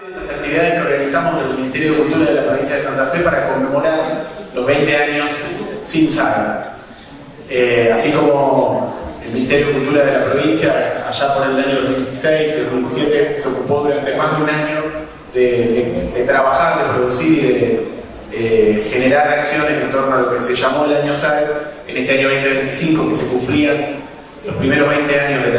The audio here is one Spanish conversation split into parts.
parte de las actividades que organizamos desde el Ministerio de Cultura de la provincia de Santa Fe para conmemorar los 20 años sin saga. Así como el Ministerio de Cultura de la provincia, allá por el año 2016 y 2017, se ocupó durante más de un año de trabajar, de producir y de generar acciones en torno a lo que se llamó el año SAER, en este año 2025, que se cumplían los primeros 20 años de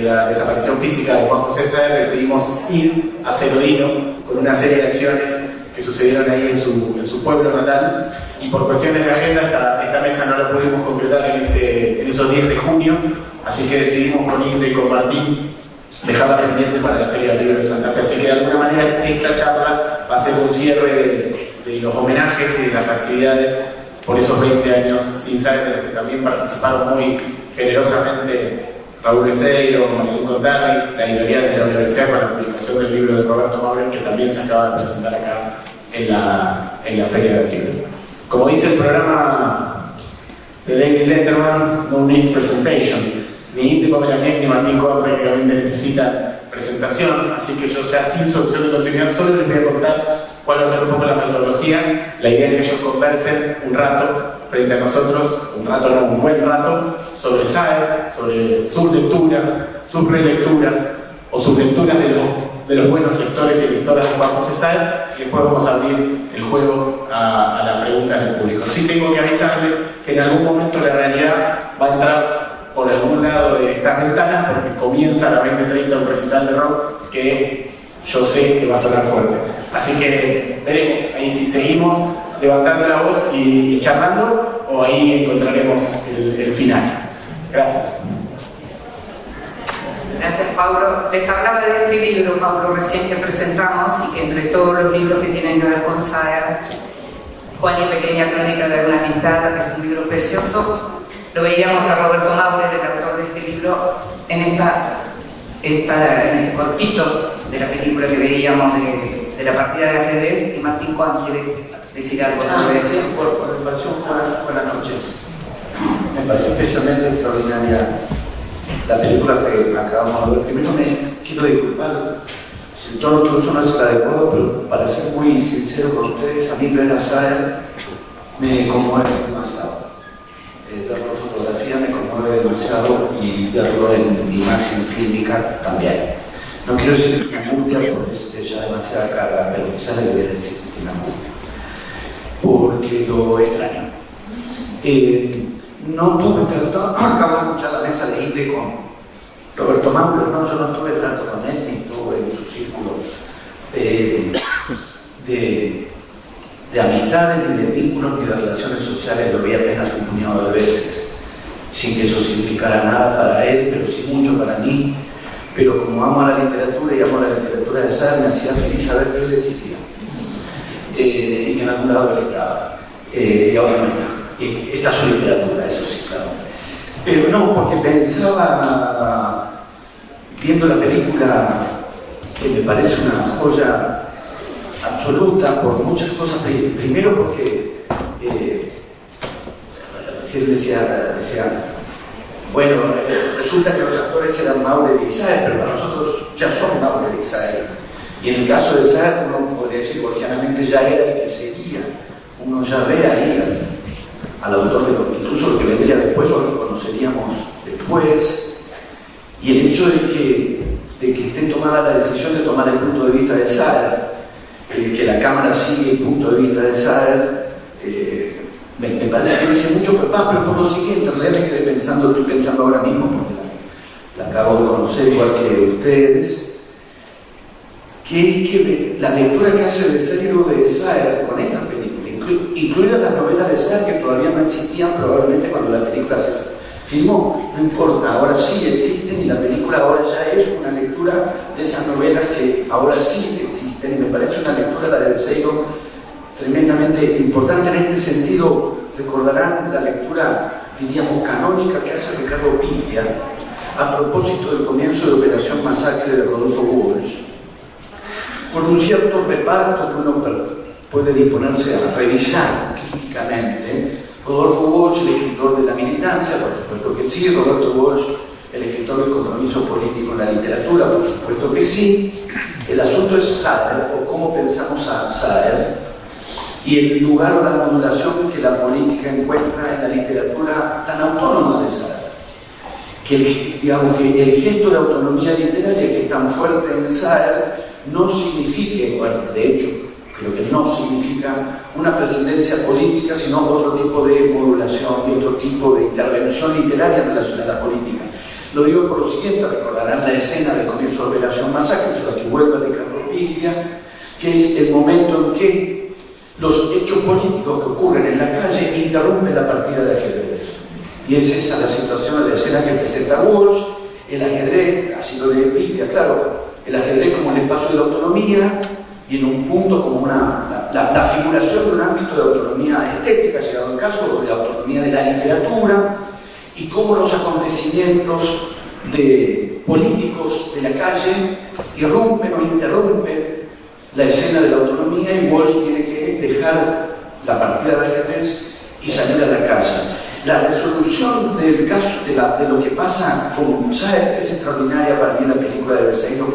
la desaparición física de Juan José Saer. Decidimos ir a Celodino con una serie de acciones que sucedieron ahí en su pueblo natal, y por cuestiones de agenda esta mesa no la pudimos concretar en esos 10 de junio, así que decidimos con Inde y con Martín dejarla pendiente para la Feria del Libro de Santa Fe. Así que de alguna manera esta charla va a ser un cierre de los homenajes y de las actividades por esos 20 años sin Saer, de los que también participaron muy generosamente Raúl Becerro, Marilyn Contani, la editorial de la universidad, con la publicación del libro de Roberto Maurer, que también se acaba de presentar acá en la Feria del Libro. Como dice el programa de David Letterman, no needs presentation. Ni Inde Pomeranet ni Martín Cohen prácticamente necesitan presentación, así que yo ya sin solución de continuidad solo les voy a contar cuál va a ser un poco la metodología. La idea es que ellos conversen un rato frente a nosotros, un buen rato, sobre Saer, sobre sus lecturas, sus relecturas o sus lecturas de los buenos lectores y lectoras de Juan José Saer, y después vamos a abrir el juego a las preguntas del público. Sí tengo que avisarles que en algún momento la realidad va a entrar por algún lado de estas ventanas, porque comienza a las 20:30 un recital de rock que yo sé que va a sonar fuerte. Así que veremos ahí si seguimos levantando la voz y charlando, o ahí encontraremos el final. Gracias. Gracias, Pablo. Les hablaba de este libro, Pablo, recién que presentamos, y que entre todos los libros que tienen que ver con Saer, Juan y Pequeña Crónica de una Amistad, es un libro precioso. Lo veíamos a Roberto Maurer, el autor de este libro, en este cortito de la película que veíamos de la partida de ajedrez, y Martín Cohen quiere decir algo sobre eso. Me pareció buenas noches. Me pareció especialmente extraordinaria la película que acabamos de ver. Primero me quiero disculpar si el tono que uso no es el adecuado, pero para ser muy sincero con ustedes, a mí ver a Saer me conmueve demasiado. Verlo en fotografía me conmueve demasiado, y verlo en imagen fílmica también. No quiero decir que me angustia porque es ya demasiada carga, pero quizás debería decir que me angustia, porque lo extraño. No tuve trato, acabo de escuchar la mesa de Inde con Roberto Maurer, no, yo no tuve trato con él, ni estuve en su círculo de amistades, ni de vínculos, ni de relaciones sociales. Lo vi apenas un puñado de veces, sin que eso significara nada para él, pero sí mucho para mí. Pero como amo a la literatura y amo la literatura de Saer, me hacía feliz saber que él existía, y que en algún lado él estaba, y ahora no está. Esta es su literatura, eso sí, claro. Pero no, porque pensaba, viendo la película, que me parece una joya absoluta por muchas cosas. Primero porque decía, bueno, resulta que los actores eran Maurer y Saer, pero para nosotros ya son Maurer y Saer. Y en el caso de Saer, uno podría decir borgianamente, ya era el que seguía. Uno ya ve ahí al autor de incluso lo que vendría después, o lo conoceríamos después. Y el hecho de que esté tomada la decisión de tomar el punto de vista de Saer, que la cámara sigue el punto de vista de Saer, me parece que dice mucho, pero por lo siguiente, en realidad estoy pensando ahora mismo, porque la acabo de conocer igual que ustedes, que es que la lectura que hace del cerebro de Saer con esta película, incluidas las novelas de Saer que todavía no existían probablemente cuando la película se filmó, no importa, ahora sí existen, y la película ahora ya es una lectura de esas novelas que ahora sí existen, y me parece una lectura, la de Becerro, tremendamente importante. En este sentido, recordarán la lectura, diríamos, canónica que hace Ricardo Piglia a propósito del comienzo de Operación Masacre de Rodolfo Walsh, con un cierto reparto que uno puede disponerse a revisar críticamente. Rodolfo Walsh, el escritor de La militancia, por supuesto que sí. Roberto Walsh, el escritor del compromiso político en la literatura, por supuesto que sí. El asunto es Saer, o cómo pensamos a Saer, y el lugar o la modulación que la política encuentra en la literatura tan autónoma de Saer. Que, digamos, que el gesto de autonomía literaria que es tan fuerte en Saer no signifique, bueno, de hecho, creo que no significa una presidencia política, sino otro tipo de modulación y otro tipo de intervención literaria en relación a la política. Lo digo por lo siguiente: recordarán la escena del comienzo de Operación Masacre, sobre la que vuelve Ricardo Piglia, que es el momento en que los hechos políticos que ocurren en la calle interrumpen la partida de ajedrez. Y es esa la situación, la escena que presenta Walsh, el ajedrez, así lo lee Piglia, claro, el ajedrez como el espacio de la autonomía, y en un punto como la figuración de un ámbito de autonomía estética, llegado el caso, de la autonomía de la literatura, y cómo los acontecimientos políticos de la calle irrumpen o interrumpen la escena de la autonomía, y Walsh tiene que dejar la partida de ajedrez y salir a la calle. La resolución del caso de lo que pasa con Saer es extraordinaria para mí en la película de Berseiro,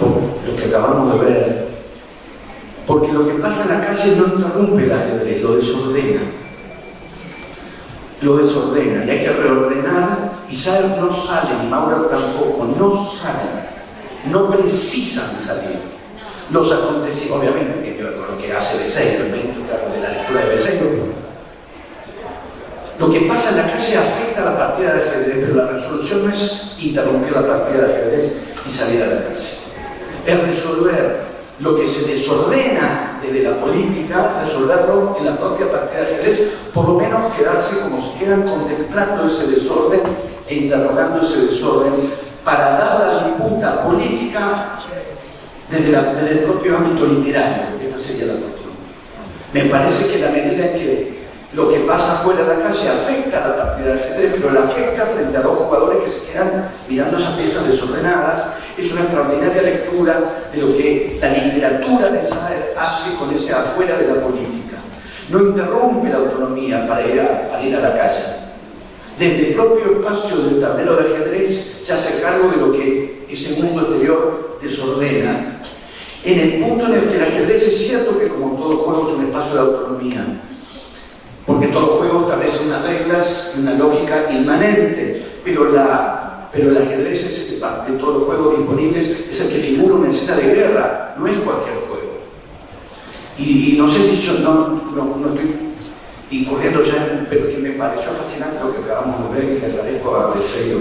por lo que acabamos de ver, porque lo que pasa en la calle no interrumpe el ajedrez, lo desordena, y hay que reordenar, y Saer no sale, ni Maurer tampoco, no salen, no precisan salir. Los acontecimientos, obviamente tiene que ver con lo que hace Berseiro, el mérito de la lectura de Berseiro. Lo que pasa en la calle afecta a la partida de ajedrez, pero la resolución no es interrumpir la partida de ajedrez y salir a la calle. Es resolver lo que se desordena desde la política, resolverlo en la propia partida de ajedrez, por lo menos quedarse como se quedan contemplando ese desorden e interrogando ese desorden para dar la disputa política desde el propio ámbito literario, que esta sería la cuestión. Me parece que la medida en que lo que pasa fuera de la calle afecta a la partida de ajedrez, pero la afecta frente a dos jugadores que se quedan mirando esas piezas desordenadas. Es una extraordinaria lectura de lo que la literatura de Saer hace con ese afuera de la política. No interrumpe la autonomía para ir a la calle. Desde el propio espacio del tablero de ajedrez se hace cargo de lo que ese mundo exterior desordena. En el punto en el que el ajedrez es cierto que, como todo juego, es un espacio de autonomía, porque todo juego establece unas reglas y una lógica inmanente, pero el ajedrez es, de todos los juegos disponibles, es el que figura una escena de guerra, no es cualquier juego. Y no sé si yo no estoy incurriendo ya, pero es que me pareció fascinante lo que acabamos de ver, y le agradezco a Berseiro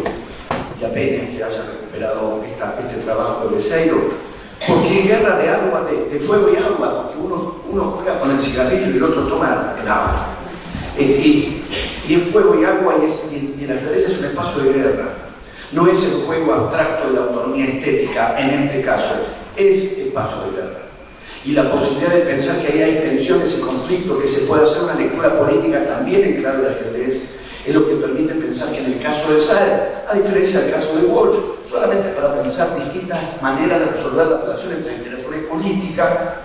y a Peña que haya recuperado este trabajo de Berseiro, porque es guerra de agua, de fuego y agua, porque uno juega con el cigarrillo y el otro toma el agua. Y el fuego y agua y el ajedrez es un espacio de guerra. No es el juego abstracto de la autonomía estética, en este caso, es espacio de guerra. Y la posibilidad de pensar que ahí hay tensiones y conflictos, que se puede hacer una lectura política también en clave de ajedrez, es lo que permite pensar que en el caso de Saer, a diferencia del caso de Walsh, solamente para pensar distintas maneras de resolver la relación entre literatura y política,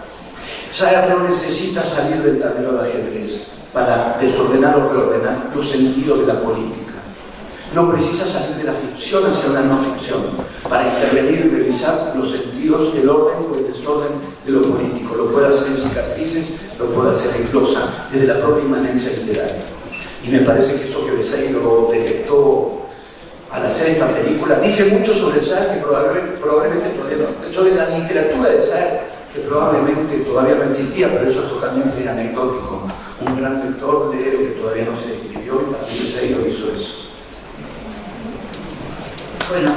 Saer no necesita salir del tablero de ajedrez para desordenar o reordenar los sentidos de la política. No precisa salir de la ficción hacia una no ficción para intervenir y revisar los sentidos, el orden o el desorden de lo político. Lo puede hacer en cicatrices, lo puede hacer en glosa, desde la propia inmanencia literaria. Y me parece que eso que Berseiro detectó al hacer esta película dice mucho sobre Saer, que probablemente todavía no, sobre la literatura de Saer, que probablemente todavía no existía, pero eso es totalmente anecdótico. Un gran lector de lo que todavía no se escribió, y para mí Berseiro hizo eso. Bueno,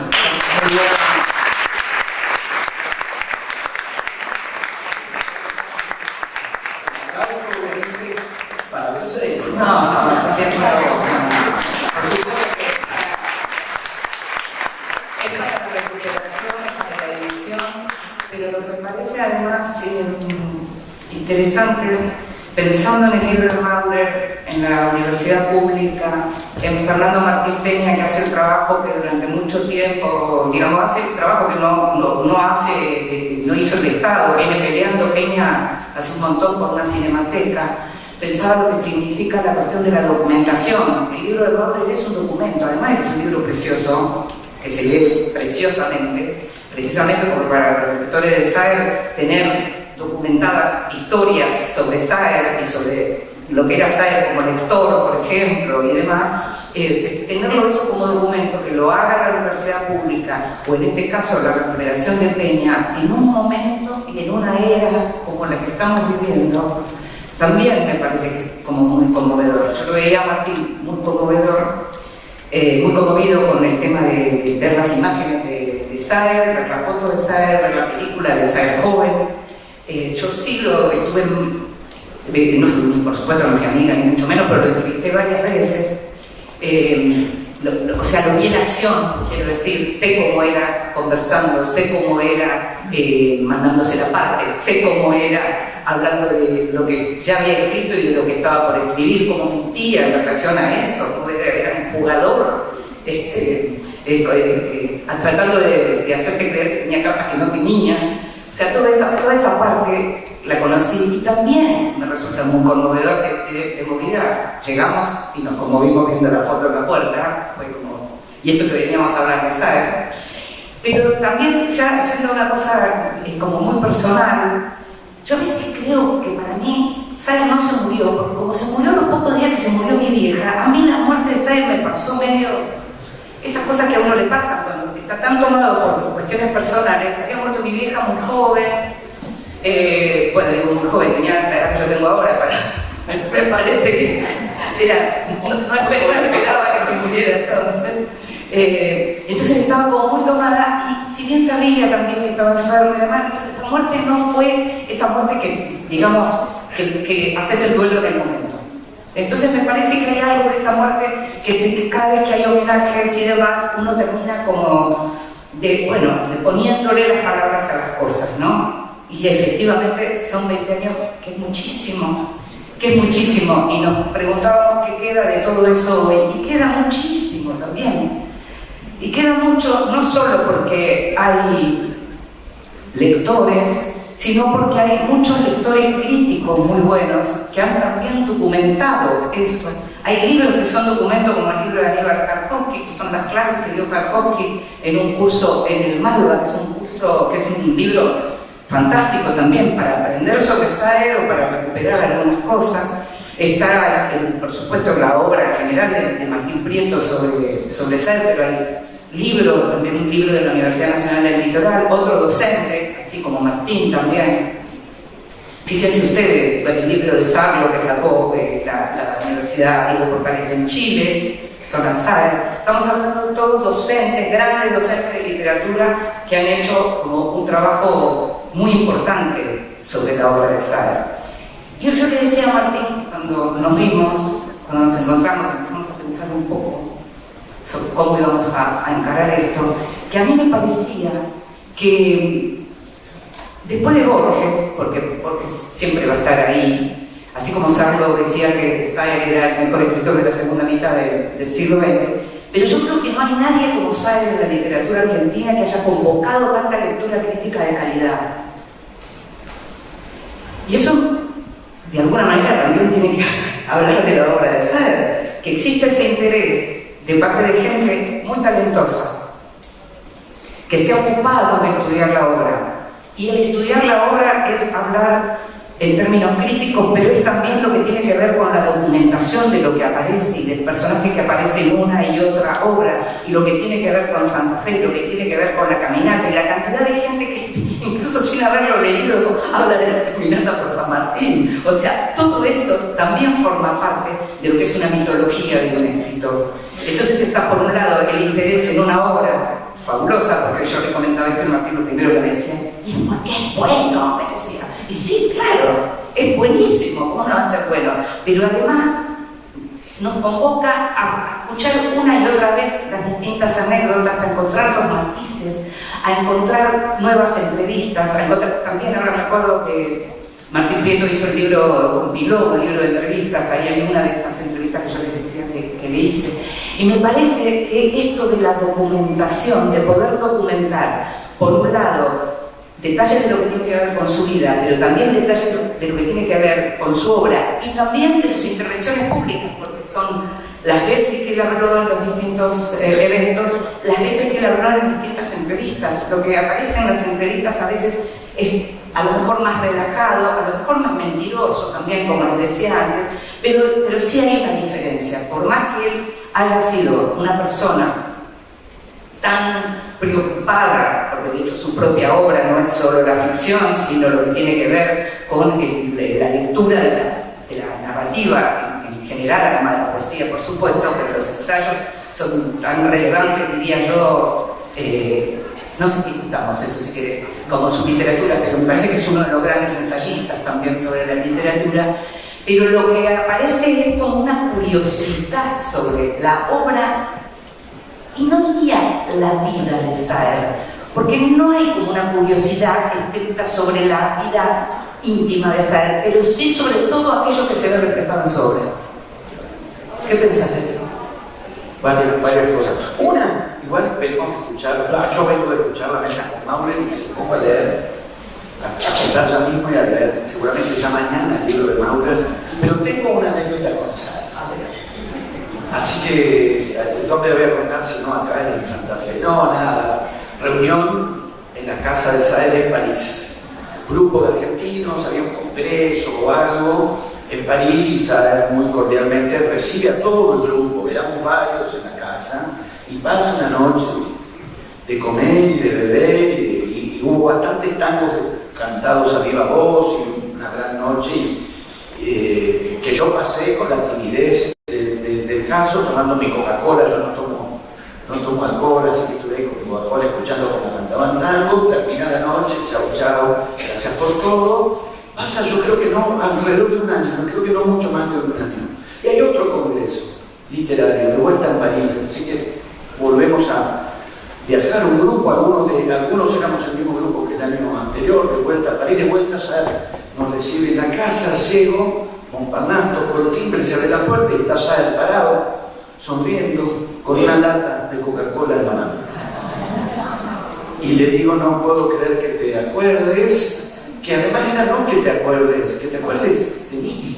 para Berseiro. no, también para vos. Es para la recuperación, para la edición, pero lo que me parece además interesante, pensando en el libro de Maurer, en la universidad pública, en Fernando Martín Peña, que hace el trabajo que durante mucho tiempo, digamos, hace el trabajo que no hizo el Estado, viene peleando Peña hace un montón por una cinemateca, pensaba lo que significa la cuestión de la documentación. El libro de Maurer es un documento, además de que es un libro precioso, que se lee preciosamente, precisamente porque para los lectores de Saer tener documentadas historias sobre Saer y sobre lo que era Saer como lector, por ejemplo, y demás, tenerlo eso como documento, que lo haga la universidad pública, o en este caso la recuperación de Peña, en un momento y en una era como la que estamos viviendo, también me parece que es como muy conmovedor. Yo lo veía a Martín muy conmovedor, muy conmovido con el tema de ver las imágenes de Saer, ver la foto de Saer, ver la película de Saer joven. Yo sí lo estuve, por supuesto no fui amiga ni mucho menos, pero lo entrevisté varias veces. O sea, lo vi en acción, quiero decir, sé cómo era conversando, sé cómo era mandándose la parte, sé cómo era hablando de lo que ya había escrito y de lo que estaba por escribir, cómo mentía en relación a eso, era un jugador, tratando de hacerte creer que tenía capas que no tenía. O sea, toda esa parte la conocí y también me resulta muy conmovedor que de movida llegamos y nos conmovimos viendo la foto en la puerta, fue como, y eso que veníamos a hablar de Saer. Pero también ya siendo una cosa como muy personal, yo a veces creo que para mí Saer no se murió, porque como se murió los pocos días que se murió mi vieja, a mí la muerte de Saer me pasó medio esas cosas que a uno le pasan cuando está tan tomado por cuestiones personales. Había muerto mi vieja muy joven, bueno, digo muy joven, tenía la edad que yo tengo ahora, me parece que no esperaba que se muriera entonces. Entonces estaba como muy tomada y si bien sabía también que estaba enferma y demás, la muerte no fue esa muerte que, digamos, que haces el duelo en el momento. Entonces me parece que hay algo de esa muerte que cada vez que hay homenajes y demás, uno termina como poniéndole las palabras a las cosas, ¿no? Y efectivamente son 20 años, que es muchísimo, y nos preguntábamos qué queda de todo eso hoy, y queda muchísimo también. Y queda mucho, no solo porque hay lectores, sino porque hay muchos lectores críticos muy buenos que han también documentado eso. Hay libros que son documentos, como el libro de Aníbal Karpovsky, que son las clases que dio Karpovsky en un curso en el Malva, que es un libro fantástico también para aprender sobre Saer o para recuperar algunas cosas. Está, por supuesto, la obra general de Martín Prieto sobre Saer, pero hay libros, también un libro de la Universidad Nacional del Litoral, otro docente, así como Martín también. Fíjense ustedes, el libro de Sarlo que sacó la Universidad Diego Portales en Chile, son las Saer. Estamos hablando de todos docentes, grandes docentes de literatura que han hecho como un trabajo muy importante sobre la obra de Saer. Y yo le decía a Martín, cuando nos vimos, cuando nos encontramos, empezamos a pensar un poco sobre cómo íbamos a encarar esto, que a mí me parecía que después de Borges, porque siempre va a estar ahí, así como Sarlo decía que Saer era el mejor escritor de la segunda mitad del siglo XX, pero yo creo que no hay nadie como Saer en la literatura argentina que haya convocado tanta lectura crítica de calidad. Y eso, de alguna manera, también tiene que hablar de la obra de Saer, que existe ese interés de parte de gente muy talentosa, que se ha ocupado de estudiar la obra. Y el estudiar la obra es hablar en términos críticos, pero es también lo que tiene que ver con la documentación de lo que aparece y del personaje que aparece en una y otra obra, y lo que tiene que ver con Santa Fe, lo que tiene que ver con la caminata, y la cantidad de gente que, incluso sin haberlo leído, habla de la caminata por San Martín. O sea, todo eso también forma parte de lo que es una mitología de un escritor. Entonces está, por un lado, el interés en una obra fabulosa, porque yo le comentaba esto a Martín, lo primero que me decía es, ¿y por qué es bueno? Me decía. Y sí, claro, es buenísimo, ¿cómo no va a ser bueno? Pero además nos convoca a escuchar una y otra vez las distintas anécdotas, a encontrar los matices, a encontrar nuevas entrevistas, a encontrar, también ahora me acuerdo que Martín Prieto hizo el libro, compiló un libro de entrevistas, ahí hay una de estas entrevistas que yo les decía que le hice. Y me parece que esto de la documentación, de poder documentar, por un lado, detalles de lo que tiene que ver con su vida, pero también detalles de lo que tiene que ver con su obra, y también de sus intervenciones públicas, porque son las veces que él habló en los distintos eventos, las veces que él habló en distintas entrevistas. Lo que aparece en las entrevistas a veces es a lo mejor más relajado, a lo mejor más mentiroso también, como les decía antes, pero sí hay una diferencia. Por más que él haya sido una persona tan preocupada, porque de hecho su propia obra no es solo la ficción, sino lo que tiene que ver con la lectura de la narrativa en general, además de la poesía, por supuesto, pero los ensayos son tan relevantes, diría yo, no sé si discutamos eso si quiere, como su literatura, pero me parece que es uno de los grandes ensayistas también sobre la literatura. Pero lo que aparece es como una curiosidad sobre la obra, y no diría la vida de Saer, porque no hay como una curiosidad estricta sobre la vida íntima de Saer, pero sí sobre todo aquello que se ve reflejado en su obra. ¿Qué pensás de eso? Varias cosas. Una, igual venimos a escuchar, yo vengo de escuchar la mesa con Maureen y me pongo a leer, a comprar ya mismo y a leer, seguramente ya mañana el libro de Maureen, pero tengo una anécdota con Saer. Así que, ¿dónde lo voy a contar si no acá en Santa Fe? No, nada. Reunión en la casa de Saer en París. Grupo de argentinos, había un congreso o algo en París y Saer muy cordialmente recibe a todo el grupo, éramos varios en la casa, y pasa una noche de comer y de beber, y hubo bastantes tangos cantados a viva voz, y una gran noche, que yo pasé con la timidez del caso, tomando mi Coca-Cola. Yo no tomo alcohol, así que estuve con mi Coca-Cola escuchando cómo cantaban tango. Termina la noche, chau chau, gracias por todo. Pasa, yo creo que no, alrededor de un año, creo que no mucho más de un año. Y hay otro congreso literario de vuelta en París, así que volvemos a viajar un grupo, algunos éramos el mismo grupo que el año anterior, de vuelta a París, de vuelta a Saer, nos recibe en la casa, llego, Montparnasse, tocó el timbre, se abre la puerta y está Saer parado, sonriendo, con una lata de Coca-Cola en la mano. Y le digo, no puedo creer que te acuerdes, que además era no que te acuerdes de mí,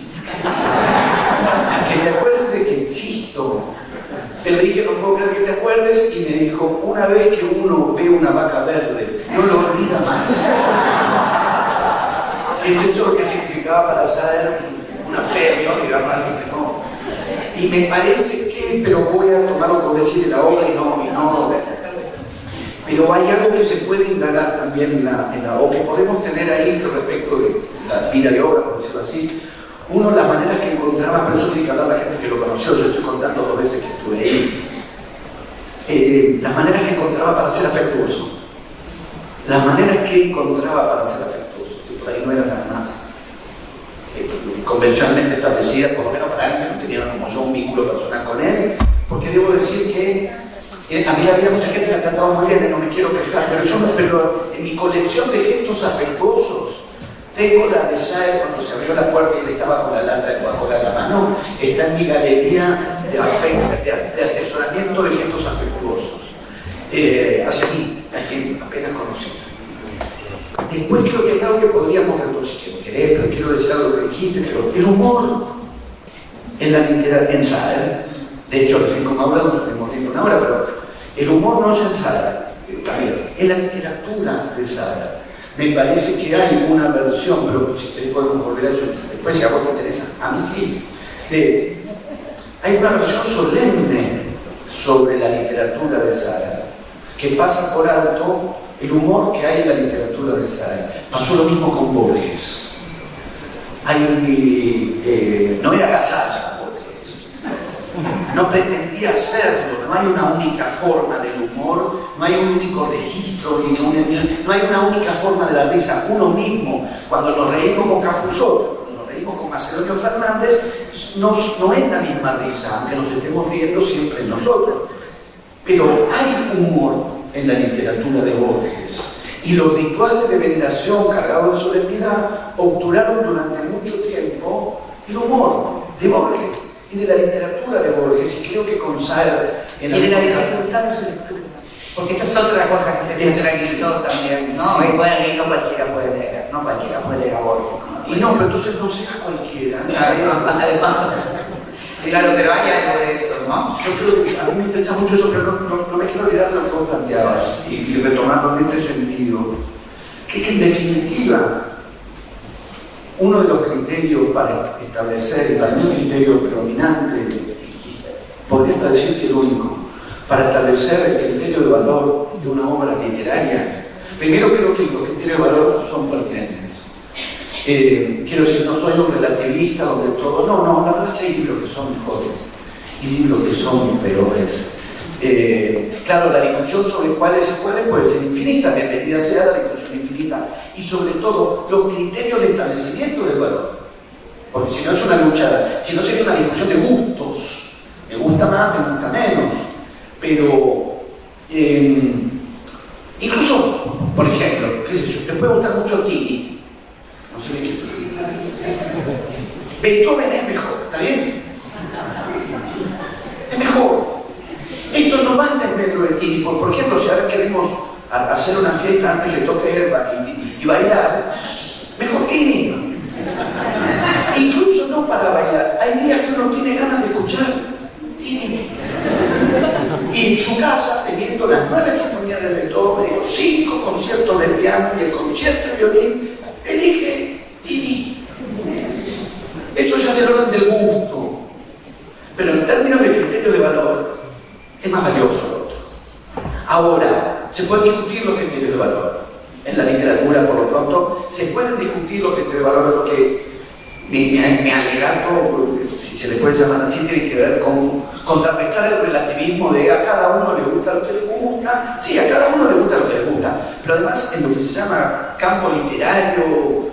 que te acuerdes de que existo. Pero dije, no puedo creer que te acuerdes, y me dijo, una vez que uno ve una vaca verde, no lo olvida más. Es eso lo que significaba para Saer una fe, ¿no? Digamos, algo que no. Y me parece que, pero voy a tomarlo por decir de la obra y no. Pero hay algo que se puede indagar también en la obra, que podemos tener ahí respecto de la vida y obra, por decirlo así. Uno, las maneras que encontraba, pero eso tiene que hablar la gente que lo conoció, yo estoy contando 2 veces que estuve ahí. Las maneras que encontraba para ser afectuoso. Las maneras que encontraba para ser afectuoso, que por ahí no eran las más convencionalmente establecidas, por lo menos para alguien que no tenía como yo un vínculo personal con él, porque debo decir que a mí había mucha gente que me ha tratado muy bien y no me quiero quejar, pero en mi colección de gestos afectuosos tengo la de Saer cuando se abrió la puerta y él estaba con la lata de Coca-Cola en la mano. Está en mi galería de atesoramiento de gestos afectuosos hacia mí, a quien apenas conocí. Después creo que hay algo que podríamos querer, pero quiero decir algo que dijiste, pero el humor en la literatura, en Saer, de hecho recién como hablamos, nos estuvimos viendo una hora, pero el humor no es en Saer, en la literatura de Saer. Me parece que hay una versión, pero si querés podemos volver a eso después, si a vos te interesa, a mí sí, hay una versión solemne sobre la literatura de Saer, que pasa por alto el humor que hay en la literatura de Saer. Pasó lo mismo con Borges. No era Gasalla Borges, no pretendía serlo, no hay una única forma del humor, no hay un único registro, no hay una única forma de la risa. Uno mismo, cuando nos reímos con Capusotto, cuando nos reímos con Macedonio Fernández, no es la misma risa, aunque nos estemos riendo siempre en nosotros. Pero hay humor en la literatura de Borges, y los rituales de veneración cargados de solemnidad obturaron durante mucho tiempo el humor de Borges y de la literatura de Borges, y creo que con Saer y de la dificultad de su lectura, porque esa es otra cosa que se centralizó también, ¿no? Sí. Bueno, y no cualquiera puede leer, no cualquiera puede leer a Borges. Y no, pero entonces no sea cualquiera. Además. Claro, pero hay algo de eso, ¿no? Yo creo que a mí me interesa mucho eso, pero no me quiero olvidar de lo que vos planteabas y retomarlo en este sentido, que es que en definitiva uno de los criterios para establecer, y para mí un criterio predominante, podría hasta decir que el único, para establecer el criterio de valor de una obra literaria, primero creo que los criterios de valor son pertinentes. Quiero decir, no soy un relativista donde todo, no, la verdad es que hay libros que son mejores y libros que son peores. Claro, la discusión sobre cuáles se puede ser infinita, bienvenida sea la discusión infinita, y sobre todo los criterios de establecimiento del valor, porque si no es una lucha, si no sería una discusión de gustos, me gusta más, me gusta menos, pero incluso, por ejemplo, qué sé yo, te puede gustar mucho Tini, no sé qué, Beethoven es mejor, ¿está bien? Es mejor. Esto no va en desmedro de Tini. Por ejemplo, si ahora queremos hacer una fiesta antes que toque Herba y bailar, mejor Tini. Incluso no para bailar. Hay días que uno tiene ganas de escuchar Tini. Y en su casa, teniendo las 9 sinfonías de Beethoven, los 5 conciertos de piano y el concierto de violín, elige Tini. Eso ya es del orden del gusto. Pero en términos de criterio de valor, es más valioso lo otro. Ahora, se pueden discutir los criterios de valor. En la literatura, por lo pronto, se pueden discutir los criterios de valor, porque mi alegato, si se le puede llamar así, tiene que ver con contrarrestar el relativismo de a cada uno le gusta lo que le gusta. Sí, a cada uno le gusta lo que le gusta. Pero además, en lo que se llama campo literario,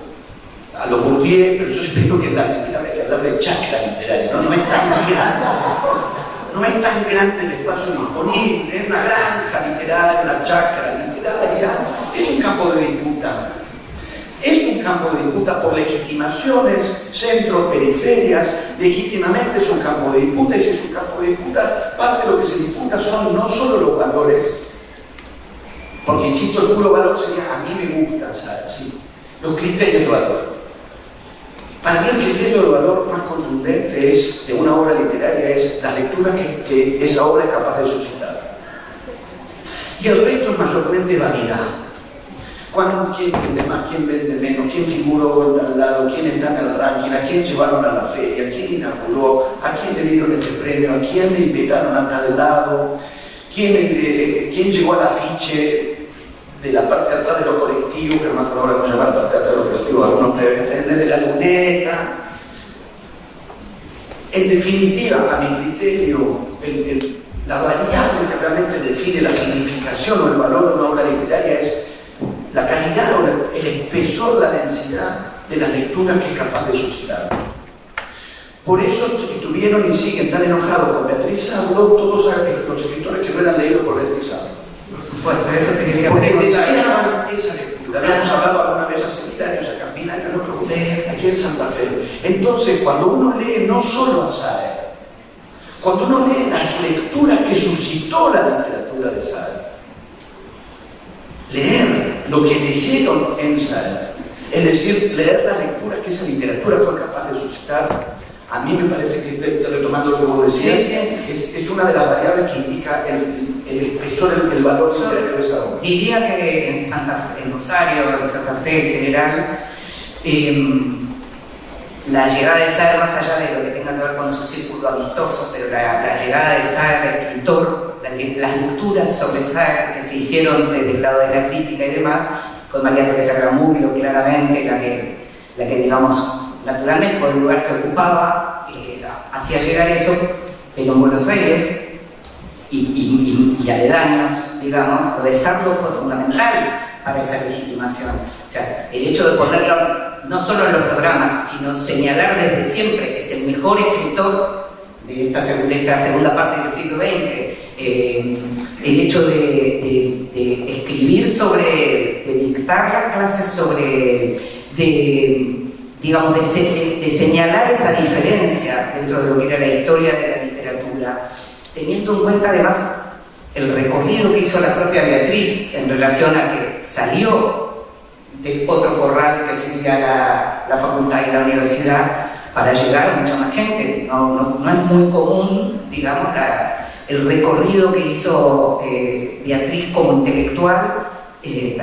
a los Bourdieu, pero yo espero que en la Argentina hay que hablar de chacra literaria, ¿no? No es tan grande. No es tan grande el espacio disponible, es una granja literaria, una chacra literaria, es un campo de disputa. Es un campo de disputa por legitimaciones, centros, periferias, legítimamente es un campo de disputa, y si es un campo de disputa, parte de lo que se disputa son no solo los valores, porque insisto, el puro valor sería a mí me gusta, ¿sabes? ¿Sí? Los criterios de valor. Para mí el criterio de valor más contundente de una obra literaria es la lectura que esa obra es capaz de suscitar. Y el resto es mayormente vanidad. ¿Quién vende más? ¿Quién vende menos? ¿Quién figuró en tal lado? ¿Quién está en el ranking? ¿A quién llevaron a la feria? ¿Quién inauguró? ¿A quién le dieron este premio? ¿A quién le invitaron a tal lado? ¿Quién llegó al afiche de la parte de atrás de los colectivos, que no me acuerdo ahora cómo llamar la parte de atrás de los colectivos, algunos deben de la luneta? En definitiva, a mi criterio, la variable que realmente define la significación o el valor de una obra literaria es la calidad o el espesor, la densidad de las lecturas que es capaz de suscitar. Por eso estuvieron y siguen tan enojados con Beatriz Sarlo todos los escritores que no eran leídos por Beatriz Sarlo. Por supuesto, eso te quería porque preguntar. deseaban esa lectura. Habíamos hablado alguna vez hace 1000 años, acá 1000 años, en otro grupo, aquí en Santa Fe. Entonces, cuando uno lee no solo a Saer, cuando uno lee las lecturas que suscitó la literatura de Saer, leer lo que leyeron en Saer, es decir, leer las lecturas que esa literatura fue capaz de suscitar, a mí me parece que, retomando lo que vos decías, es una de las variables que indica el espesor, el valor literario de esa obra. Diría que en Rosario, en Santa Fe en general, la llegada de Saer, más allá de lo que tenga que ver con su círculo amistoso, pero la llegada de Saer, escritor, las lecturas sobre Saer que se hicieron desde el lado de la crítica y demás, con María Teresa Gramuglio claramente, la que digamos, naturalmente por el lugar que ocupaba, hacía llegar eso, pero en Buenos Aires y aledaños, digamos, lo de Sarlo fue fundamental para esa legitimación. O sea, el hecho de ponerlo no solo en los programas, sino señalar desde siempre que es el mejor escritor de esta segunda parte del siglo XX, el hecho de escribir sobre, de dictar las clases sobre, digamos, de señalar esa diferencia dentro de lo que era la historia de la literatura, teniendo en cuenta además el recorrido que hizo la propia Beatriz en relación a que salió de otro corral que sería la facultad y la universidad para llegar a mucha más gente. No es muy común, digamos, el recorrido que hizo Beatriz como intelectual,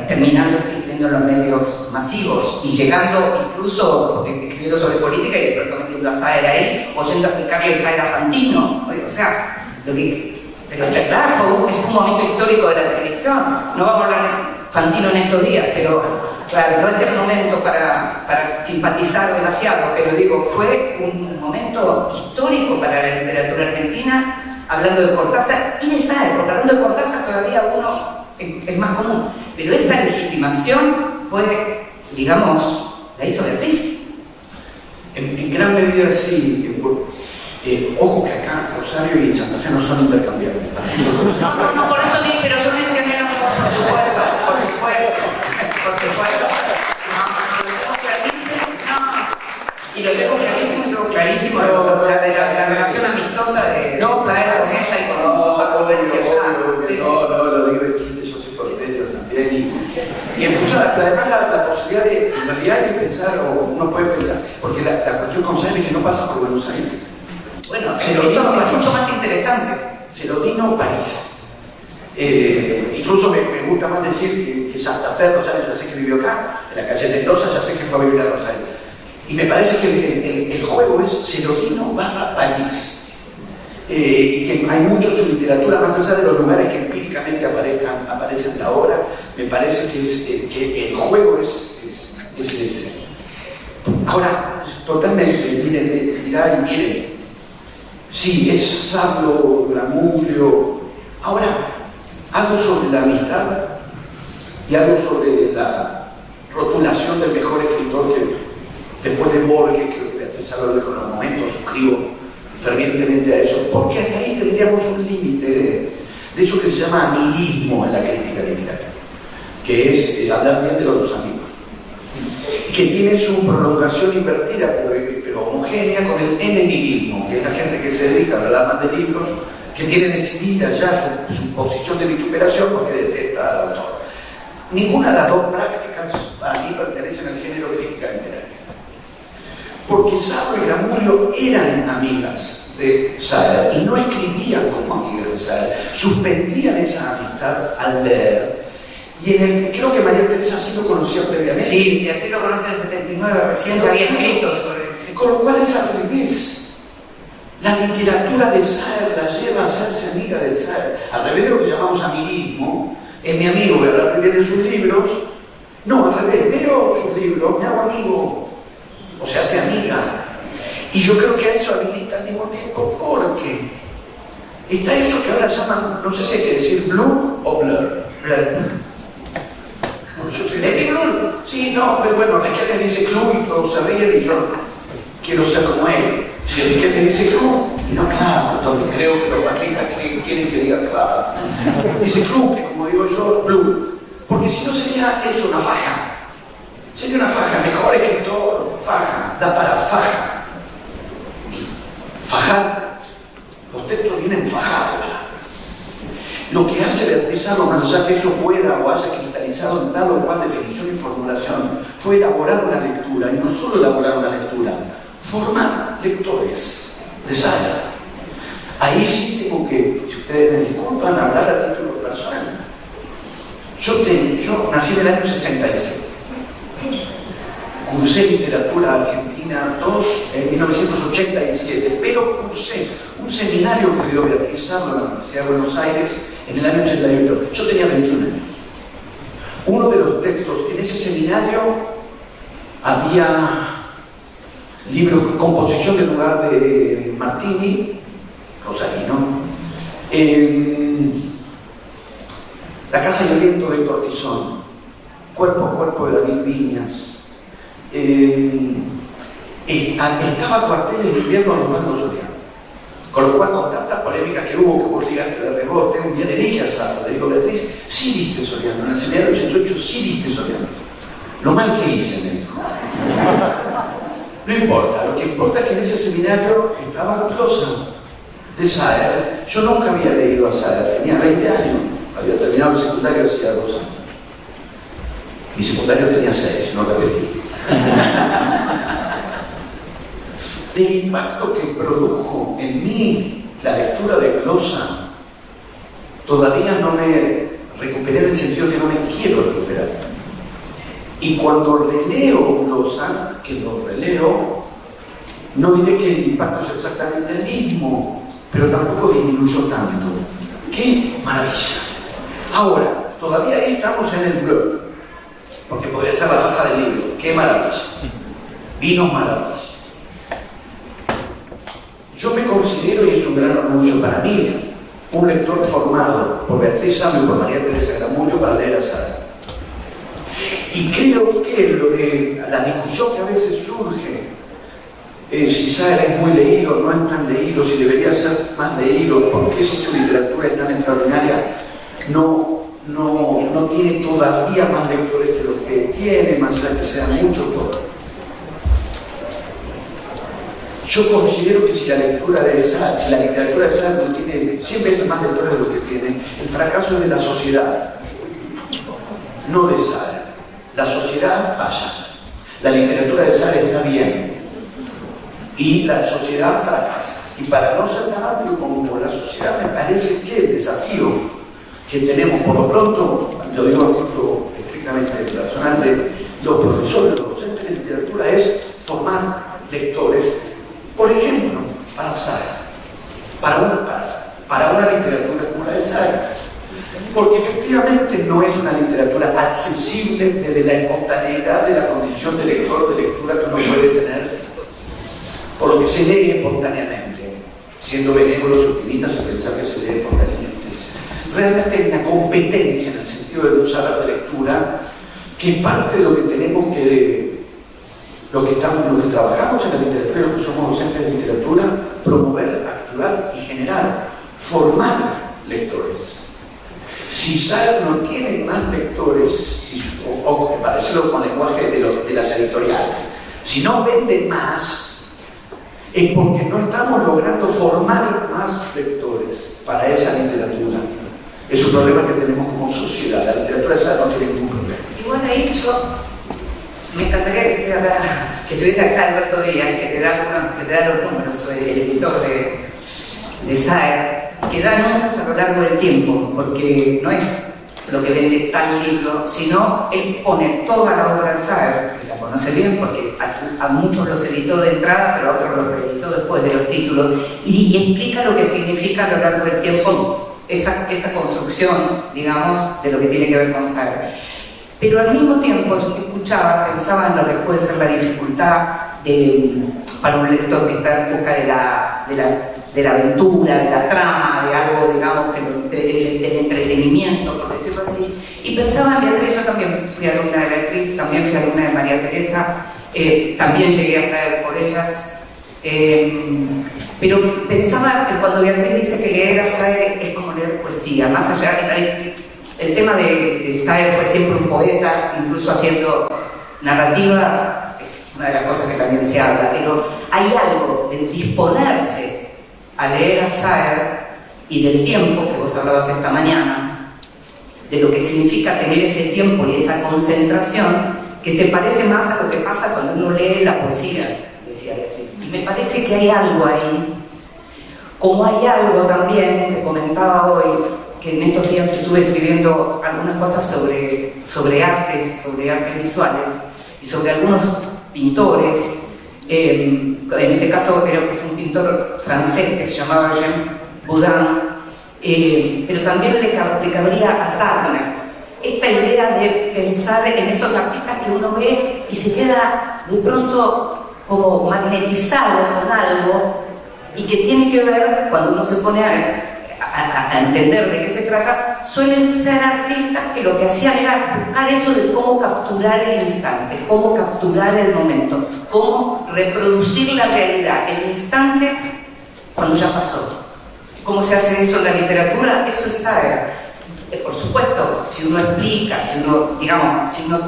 terminando escribiendo en los medios masivos y llegando incluso escribiendo sobre política y de pronto metiendo a Saer ahí, o yendo a explicarle a Saer a Fantino. O sea, pero claro, es un momento histórico de la televisión. No vamos a hablar de Fantino en estos días, pero claro, no es el momento para simpatizar demasiado, pero digo, fue un momento histórico para la literatura argentina, hablando de Cortázar y de Saer, porque hablando de Cortázar todavía uno es más común, pero esa legitimación fue, digamos, la hizo Beatriz. En gran medida sí. Ojo que acá Rosario y Santa Fe no son intercambiables. No, por eso dije, pero yo mencioné los dos, por supuesto. Y lo dejo clarísimo y tengo clarísimo la relación amistosa de Saer con ella y con Paco Bencio. No, lo digo en chiste, yo soy porteño también. Y en función, además la posibilidad de, en realidad hay que pensar, o uno puede pensar, porque la cuestión con Saer es que no pasa por Buenos Aires. Bueno, eso es mucho más interesante. Se lo vino París. Incluso me gusta más decir que Santa Fe, Rosario, ya sé que vivió acá, en la calle Mendoza, ya sé que fue a vivir a Rosario. Y me parece que el juego es Celorino / París. Y que hay mucho en su literatura, más allá de los lugares que empíricamente aparecen en la obra, me parece que el juego es ese. Ahora, totalmente, miren. Sí, es sablo, gramulio. Ahora, algo sobre la amistad y algo sobre la rotulación del mejor escritor que después de Borges, que Beatriz Sábalo dijo en los momentos, suscribo fervientemente a eso, porque hasta ahí tendríamos un límite de eso que se llama amilismo en la crítica literaria, que es hablar bien de los dos amigos, que tiene su prolongación invertida, pero homogénea, con el enemilismo, que es la gente que se dedica a hablar más de libros, que tiene decidida ya su posición de vituperación porque detesta al autor. Ninguna de las dos prácticas para mí pertenecen al género crítica literaria. Porque Sábalo y Gramulio eran amigas de Saer y no escribían como amigas de Saer, suspendían esa amistad al leer. Y creo que María Teresa sí lo conocía previamente. Sí, Beatriz lo conoce en el 79, recién ya había escrito sobre eso. Con lo cual es al revés. La literatura de Saer la lleva a hacerse amiga de Saer. Al revés de lo que llamamos amilismo, es mi amigo, voy a hablar bien de sus libros. No, al revés, leo sus libros, me hago amigo, o se hace amiga. Y yo creo que a eso habilita al mismo tiempo, porque está eso que ahora llaman, no sé si hay que decir blur o blur. ¿Decir blur? Sí, no, pero bueno, Riquelme dice club y todos se ríen y yo quiero ser como él. Si Riquelme dice club, y no claro, entonces creo que los patritas quieren que diga claro. Dice club, que como digo yo, blur. Porque si no sería eso, una faja. Sería una faja, mejor escritor, faja, da para faja. Y fajar, los textos vienen fajados ya. Lo que hace Beatriz Sábalo, más allá que eso pueda o haya cristalizado en tal o cual definición y formulación, fue elaborar una lectura, y no solo elaborar una lectura, formar lectores de Saer. Ahí sí tengo que, si ustedes me disculpan, hablar a título personal. Yo nací en el año 67. Cursé literatura argentina 2 en 1987, pero cursé un seminario que dio Beatriz Sábalo en la Universidad de Buenos Aires en el año 88. Yo tenía 21 años. Uno de los textos, en ese seminario había libros, composición del lugar de Martini, Rosarino, La casa y el viento de Héctor Tizón, Cuerpo a cuerpo de David Viñas, estaba Cuarteles de invierno a los Bandos Soriano. Con lo cual, con tantas polémicas que hubo, que vos llegaste de rebote, un día le dije a Sábalo, le digo, Beatriz, sí diste Soriano, en el seminario 88 sí diste Soriano. Lo mal que hice, me dijo. No importa, lo que importa es que en ese seminario estaba Closa de Saer. Yo nunca había leído a Saer, tenía 20 años, había terminado el secundario hacía 2 años. Mi secundario tenía 6, no repetí. del impacto que produjo en mí la lectura de Glosa, todavía no me recuperé en el sentido que no me quiero recuperar. Y cuando releo Glosa, que lo releo, no diré que el impacto es exactamente el mismo, pero tampoco disminuyó tanto. ¡Qué maravilla! Ahora, todavía ahí estamos en el blog, porque podría ser la hoja del libro. ¡Qué maravilla! Vinos maravillas. Yo me considero, y es un gran orgullo para mí, un lector formado por Beatriz Samo y por María Teresa Gramulio para leer a Sara. Y creo que la discusión que a veces surge, si Sara es muy leído, no es tan leído, si debería ser más leído, por qué si su literatura es tan extraordinaria, no tiene todavía más lectores que los que tiene, más allá que sean muchos. Yo considero que si la literatura de Sara no tiene 100 veces más lectores de lo que tiene, el fracaso es de la sociedad, no de Sara. La sociedad falla. La literatura de Sara está bien y la sociedad fracasa. Y para no ser tan amplio como la sociedad, me parece que el desafío que tenemos por lo pronto, lo digo a título estrictamente personal, de los profesores, los docentes de literatura, es formar lectores, por ejemplo, para Sara, para una literatura como la de Sara. Porque efectivamente no es una literatura accesible desde la espontaneidad de la condición de lector de lectura que uno puede tener, por lo que se lee espontáneamente, siendo benévolos y optimistas y pensar que se lee espontáneamente. Realmente hay una competencia en el sentido de un saber de lectura que es parte de lo que tenemos que, lo que trabajamos en la literatura, los que somos docentes de literatura, promover, activar y generar, formar lectores. Si Sara no tiene más lectores, o para decirlo con lenguaje de las editoriales, si no vende más, es porque no estamos logrando formar más lectores para esa literatura. Es un problema que tenemos como sociedad. La literatura de Sara no tiene ningún problema. Igual ahí yo me encantaría que estuviera acá Alberto Díaz, que te da los números, soy el editor de Sara, que da números a lo largo del tiempo, porque no es lo que vende tal libro, sino él pone toda la obra de Sara, que la conoce bien porque a muchos los editó de entrada, pero a otros los reeditó después de los títulos, y explica lo que significa a lo largo del tiempo esa construcción, digamos, de lo que tiene que ver con Sara. Pero al mismo tiempo yo que escuchaba, pensaba en lo que puede ser la dificultad para un lector que está en busca de la aventura, de la trama, de algo, digamos, del entretenimiento, por decirlo así. Y pensaba en Beatriz, yo también fui alumna de Beatriz, también fui alumna de María Teresa, también llegué a saber por ellas. Pero pensaba que cuando Beatriz dice que leer a Saer es como leer poesía, más allá, el tema de Saer fue siempre un poeta, incluso haciendo narrativa, es una de las cosas que también se habla, pero hay algo de disponerse a leer a Saer y del tiempo que vos hablabas esta mañana, de lo que significa tener ese tiempo y esa concentración, que se parece más a lo que pasa cuando uno lee la poesía, decía Beatriz. Y me parece que hay algo ahí, como hay algo también, te comentaba hoy, que en estos días estuve escribiendo algunas cosas sobre artes visuales y sobre algunos pintores. En este caso era un pintor francés que se llamaba Jean Boudin, pero también le cabría a Turner esta idea de pensar en esos artistas que uno ve y se queda de pronto como magnetizado con algo y que tiene que ver, cuando uno se pone a entender de qué se trata, suelen ser artistas que lo que hacían era buscar eso de cómo capturar el instante, cómo capturar el momento, cómo reproducir la realidad, el instante cuando ya pasó. ¿Cómo se hace eso en la literatura? Eso es Saer. Por supuesto, si uno explica, si uno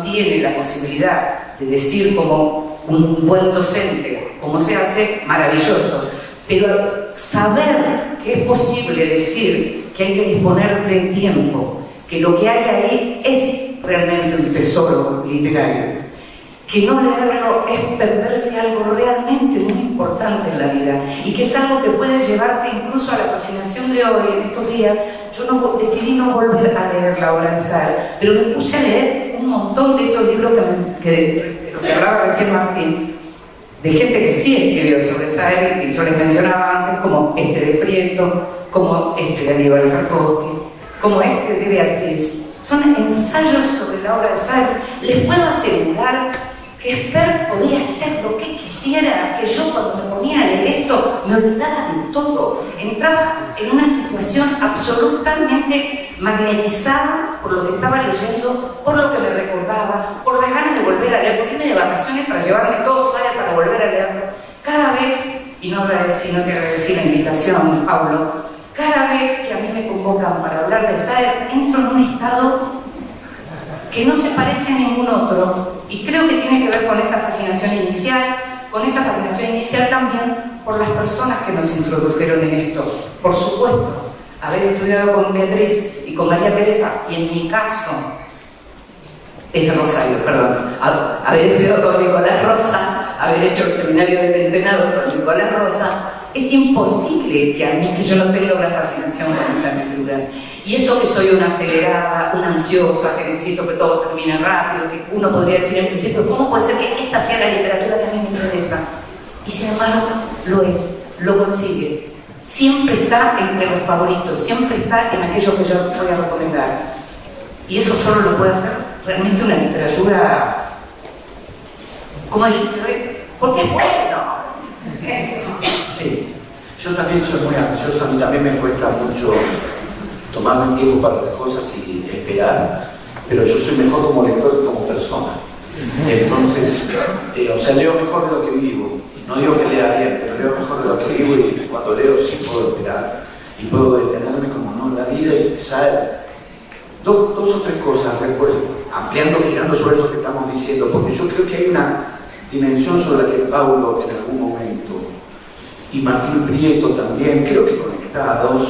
tiene la posibilidad de decir como un buen docente cómo se hace, maravilloso. Pero saber que es posible decir que hay que disponer de tiempo, que lo que hay ahí es realmente un tesoro literario. que no leerlo es perderse algo realmente muy importante en la vida y que es algo que puede llevarte incluso a la fascinación de hoy, en estos días. Yo decidí no volver a leer la obra de Sade, pero me puse a leer un montón de estos libros de lo que hablaba recién Martín, de gente que sí escribió sobre Sade, que yo les mencionaba antes, como este de Prieto, como este de Aníbal Tarkovsky, como este de Beatriz. Son ensayos sobre la obra de Sade. Les puedo asegurar que Esper podía hacer lo que quisiera, que yo cuando me ponía a leer esto me olvidaba de todo, entraba en una situación absolutamente magnetizada por lo que estaba leyendo, por lo que me recordaba, por las ganas de volver a leer, por irme de vacaciones para llevarme todo Sade para volver a leerlo. Cada vez, y no te agradecí la invitación, Pablo, cada vez que a mí me convocan para hablar de Sade, entro en un estado que no se parece a ningún otro, y creo que tiene que ver con esa fascinación inicial también por las personas que nos introdujeron en esto. Por supuesto, haber estudiado con Beatriz y con María Teresa, y en mi caso, es de Rosario, perdón, haber estudiado con Nicolás Rosa, haber hecho el seminario del entrenado con Nicolás Rosa, es imposible que yo no tenga una fascinación con esa lectura. Y eso que soy una acelerada, una ansiosa, que necesito que todo termine rápido, que uno podría decir en principio, ¿cómo puede ser que esa sea la literatura que a mí me interesa? Y sin embargo, lo es, lo consigue. Siempre está entre los favoritos, siempre está en aquello que yo voy a recomendar. Y eso solo lo puede hacer realmente una literatura, como dijiste hoy, porque es bueno. Sí, yo también soy muy ansioso, a mí también me cuesta mucho tomarme tiempo para las cosas y esperar, pero yo soy mejor como lector que como persona. Entonces, leo mejor de lo que vivo. No digo que lea bien, pero leo mejor de lo que vivo, y cuando leo sí puedo esperar y puedo detenerme como no en la vida y empezar dos o tres cosas después, girando sobre lo que estamos diciendo, porque yo creo que hay una dimensión sobre la que Paulo en algún momento y Martín Prieto también, creo que conectados,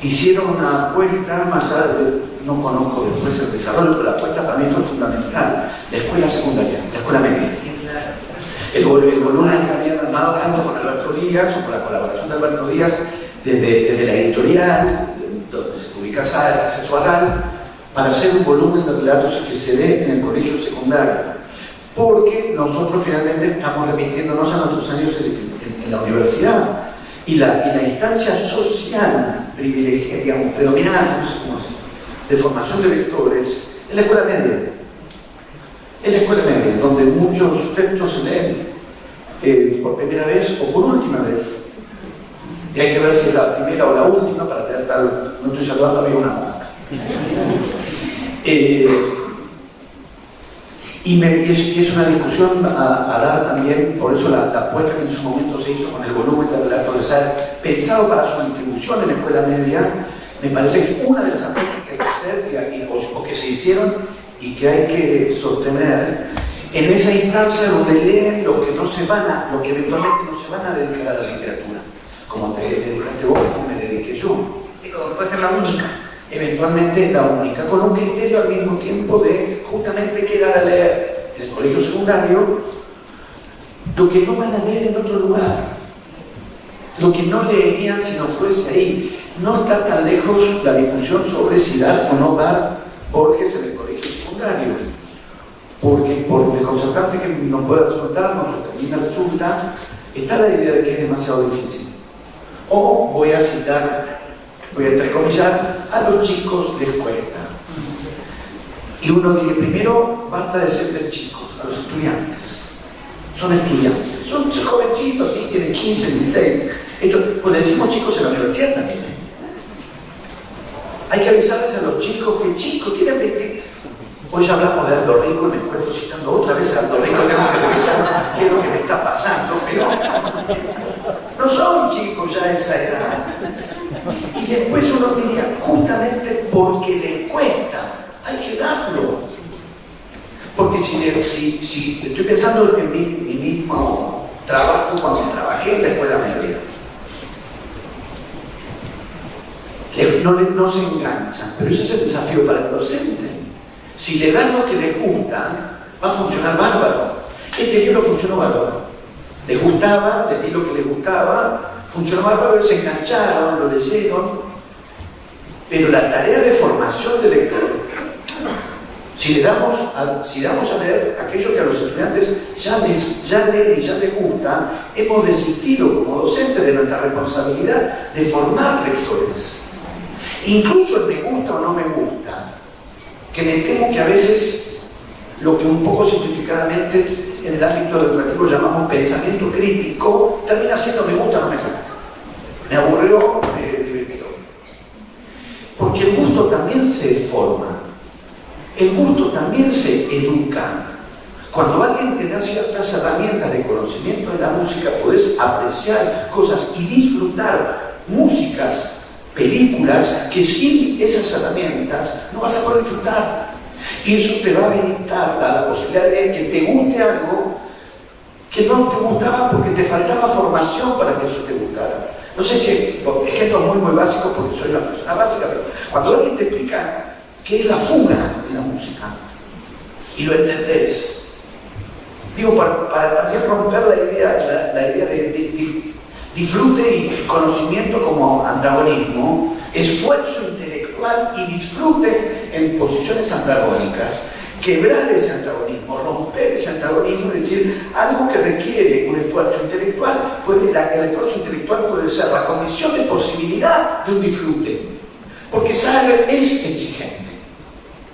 hicieron una apuesta más allá de, no conozco después el desarrollo, pero la apuesta para mí fue fundamental. La escuela secundaria, la escuela media. El volumen que habían armado tanto con Alberto Díaz, o con la colaboración de Alberto Díaz, desde la editorial, donde se publica Sade, Acceso Oral, para hacer un volumen de relatos que se dé en el colegio secundario. Porque nosotros finalmente estamos remitiéndonos a nuestros años en la universidad. Y la instancia social privilegiada, digamos, predominante, no sé cómo decir, de formación de lectores, es la escuela media. Es la escuela media, donde muchos textos se leen por primera vez o por última vez. Y hay que ver si es la primera o la última para leer tal. No estoy saludando, había una mosca. Y es una discusión a dar también, por eso la apuesta que en su momento se hizo con el volumen de relatos de Sade, pensado para su distribución en la escuela media, me parece que es una de las apuestas que hay que hacer o que se hicieron y que hay que sostener en esa instancia donde leen lo que eventualmente no se van a dedicar a la literatura, como te dedicaste vos, como me dediqué yo. Sí, como puede ser la única. Eventualmente la única, con un criterio al mismo tiempo de justamente quedar a leer en el colegio secundario lo que no van a leer en otro lugar, lo que no leerían si no fuese ahí. No está tan lejos la discusión sobre si dar o no dar Borges en el colegio secundario, porque por desconcertante que nos pueda resultarnos o que a mí me resulta, está la idea de que es demasiado difícil. O voy a entrecomillar, a los chicos les cuesta. Y uno dice, primero basta de ser chicos, a los estudiantes. Son estudiantes, son jovencitos, ¿sí? Tienen 15, 16. Pues le decimos chicos en la universidad también. Hay que avisarles a los chicos que chicos tienen 20. Hoy ya hablamos de Aldo Rico y me encuentro citando otra vez a Aldo Rico, tengo que revisar qué es lo que me está pasando, pero no son chicos ya a esa edad. Y después uno diría, justamente porque les cuesta, hay que darlo. Porque si estoy pensando en mi mismo trabajo cuando trabajé en la escuela media, no se enganchan, pero ese es el desafío para el docente. Si le dan lo que les gusta, va a funcionar bárbaro. Este libro funcionó bárbaro. Les gustaba, les di lo que les gustaba, funcionó bárbaro, se engancharon, lo leyeron, pero la tarea de formación del lector, si damos a leer aquello que a los estudiantes ya leen y ya les gusta, hemos desistido como docentes de nuestra responsabilidad de formar lectores. Incluso el me gusta o no me gusta, que me temo que a veces lo que un poco simplificadamente en el ámbito educativo llamamos pensamiento crítico, termina siendo me gusta o no me gusta. Me aburrió, me divirtió. Porque el gusto también se forma, el gusto también se educa. Cuando alguien te da ciertas herramientas de conocimiento de la música, podés apreciar cosas y disfrutar músicas, películas, que sin esas herramientas no vas a poder disfrutar. Y eso te va a habilitar la posibilidad de que te guste algo que no te gustaba porque te faltaba formación para que eso te gustara. No sé si ejemplos muy básicos porque soy una persona básica, pero cuando alguien te explica qué es la fuga en la música y lo entendés, digo, para también romper la idea de disfrute y conocimiento como antagonismo, esfuerzo intelectual y disfrute en posiciones antagónicas, quebrar ese antagonismo, romper ese antagonismo, es decir, algo que requiere un esfuerzo intelectual, el esfuerzo intelectual puede ser la condición de posibilidad de un disfrute, porque Sager es exigente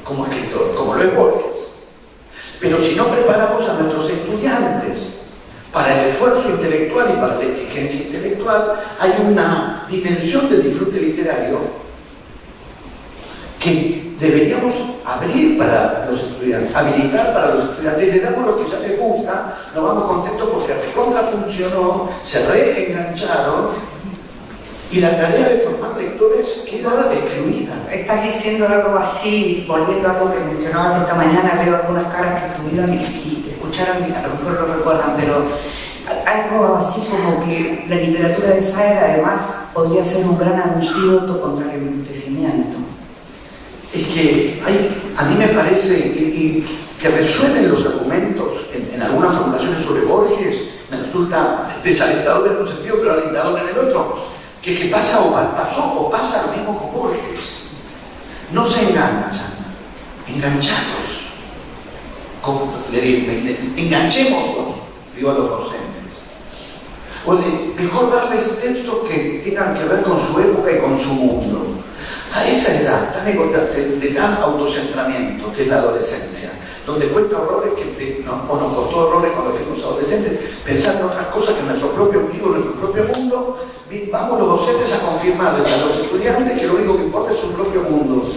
como escritor, como lo es Borges, pero si no preparamos a nuestros estudiantes para el esfuerzo intelectual y para la exigencia intelectual, hay una dimensión del disfrute literario que deberíamos abrir para los estudiantes, habilitar para los estudiantes. Le damos lo que ya les gusta, nos vamos contentos porque recontra funcionó, se reengancharon y la tarea de formar lectores queda excluida. Estás diciendo algo así, volviendo a algo que mencionabas esta mañana, veo algunas caras que estuvieron y te escucharon y a lo mejor lo recuerdan, pero algo así como que la literatura de Sager además podría ser un gran antídoto contra el embrutecimiento. Es que a mí me parece que resuenen los argumentos en algunas formulaciones sobre Borges, me resulta desalentador en un sentido, pero alentador en el otro. Que pasa o pasó o pasa lo mismo con Borges. No se enganchan, enganchados. Enganchémoslos, digo a los docentes. O mejor darles textos que tengan que ver con su época y con su mundo. A esa edad de tan autocentramiento que es la adolescencia, donde cuesta horrores o nos costó horrores cuando fuimos adolescentes, pensar en otras cosas que nuestro propio ombligo, nuestro propio mundo, vamos los docentes a confirmarles a los estudiantes que lo único que importa es su propio mundo.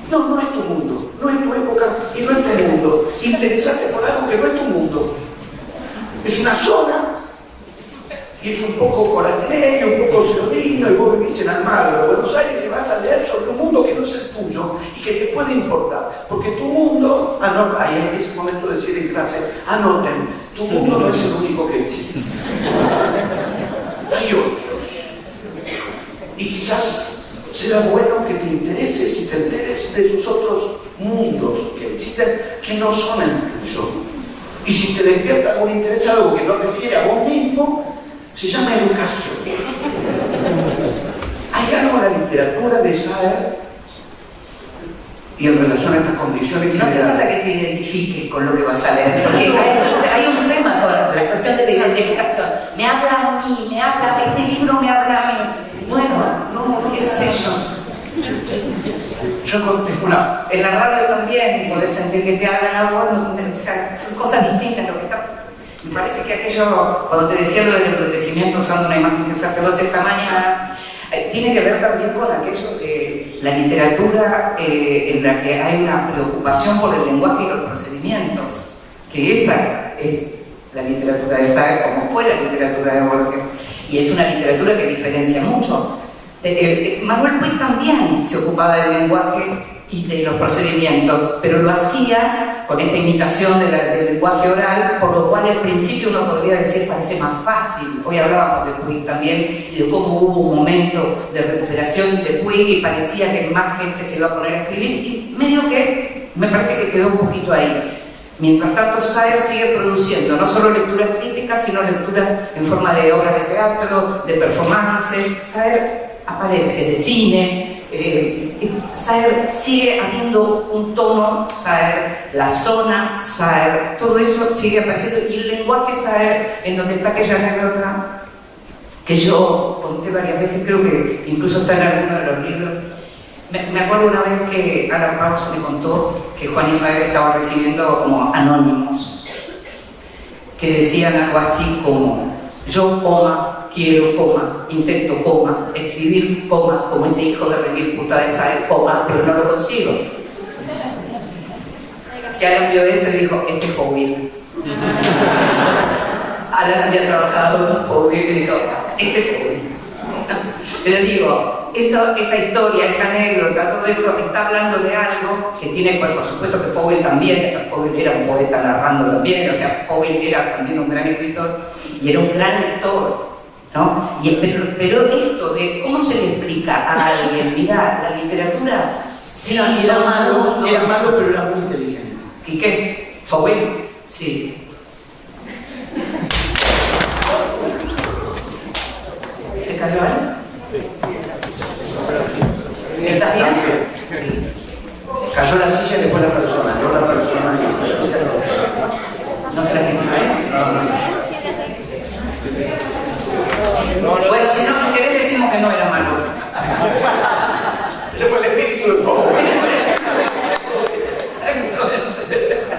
No es tu mundo, no es tu época y no es tu mundo. Interesate por algo que no es tu mundo. Es una zona y es un poco coratinello, un poco celodino, y vos vivís en Almagro, en Buenos Aires, y vas a leer sobre un mundo que no es el tuyo y que te puede importar. Porque tu mundo, ahí es el momento de decir en clase, anoten, tu mundo no es el único que existe. Hay otros. Y quizás será bueno que te intereses y te enteres de esos otros mundos que existen que no son el tuyo. Y si te despierta algún interés, algo que no refiere a vos mismo, se llama educación. Hay algo en la literatura de Sager y en relación a estas condiciones no hace falta que te identifiques con lo que vas a leer, porque hay un tema con la cuestión de la identificación. Me habla a mí, este libro me habla a mí. Bueno, qué sé yo. Yo conté una... En la radio también podés sentir que te hablan a vos, o sea, son cosas distintas lo que está. Me parece que aquello, cuando te decía lo del embrutecimiento, usando una imagen que usaste vos esta mañana, tiene que ver también con aquello de la literatura en la que hay una preocupación por el lenguaje y los procedimientos, que esa es la literatura de Sager, como fue la literatura de Borges, y es una literatura que diferencia mucho. Manuel Puig también se ocupaba del lenguaje y de los procedimientos, pero lo hacía con esta imitación del lenguaje oral, por lo cual al principio uno podría decir parece más fácil. Hoy hablábamos de Puig también y de cómo hubo un momento de recuperación de Puig y parecía que más gente se iba a poner a escribir, y medio que me parece que quedó un poquito ahí. Mientras tanto, Saer sigue produciendo no solo lecturas críticas, sino lecturas en forma de obras de teatro, de performances. Saer aparece de cine. Saer sigue habiendo un tono, Saer, la zona, Saer, todo eso sigue apareciendo. Y el lenguaje Saer, en donde está aquella anécdota que yo conté varias veces, creo que incluso está en alguno de los libros. Me acuerdo una vez que Alan Rawls me contó que Juan Saer estaba recibiendo como anónimos que decían algo así como: yo, coma, quiero, coma, intento, coma, escribir, coma, como ese hijo de remil puta de Saer, coma, pero no lo consigo. Que Alan vio eso y dijo: este es Fouil. Alan había trabajado con Fouil y dijo: este es Fouil. Pero digo, esa historia, esa anécdota, todo eso está hablando de algo que tiene, por supuesto que Fouil también, Fouil era un poeta narrando también, o sea, Fouil era también un gran escritor y era un gran lector, ¿no? Pero esto de cómo se le explica a alguien, mira, la literatura, sí, era malo, pero era muy inteligente. ¿Y qué? Fouil, sí. ¿Se cayó ahí? ¿Estás bien? Sí. Cayó la silla y después la persona, no la persona. ¿No se la quiso Bueno, si no, si querés decimos que no era malo. Ese fue el espíritu de Fouil.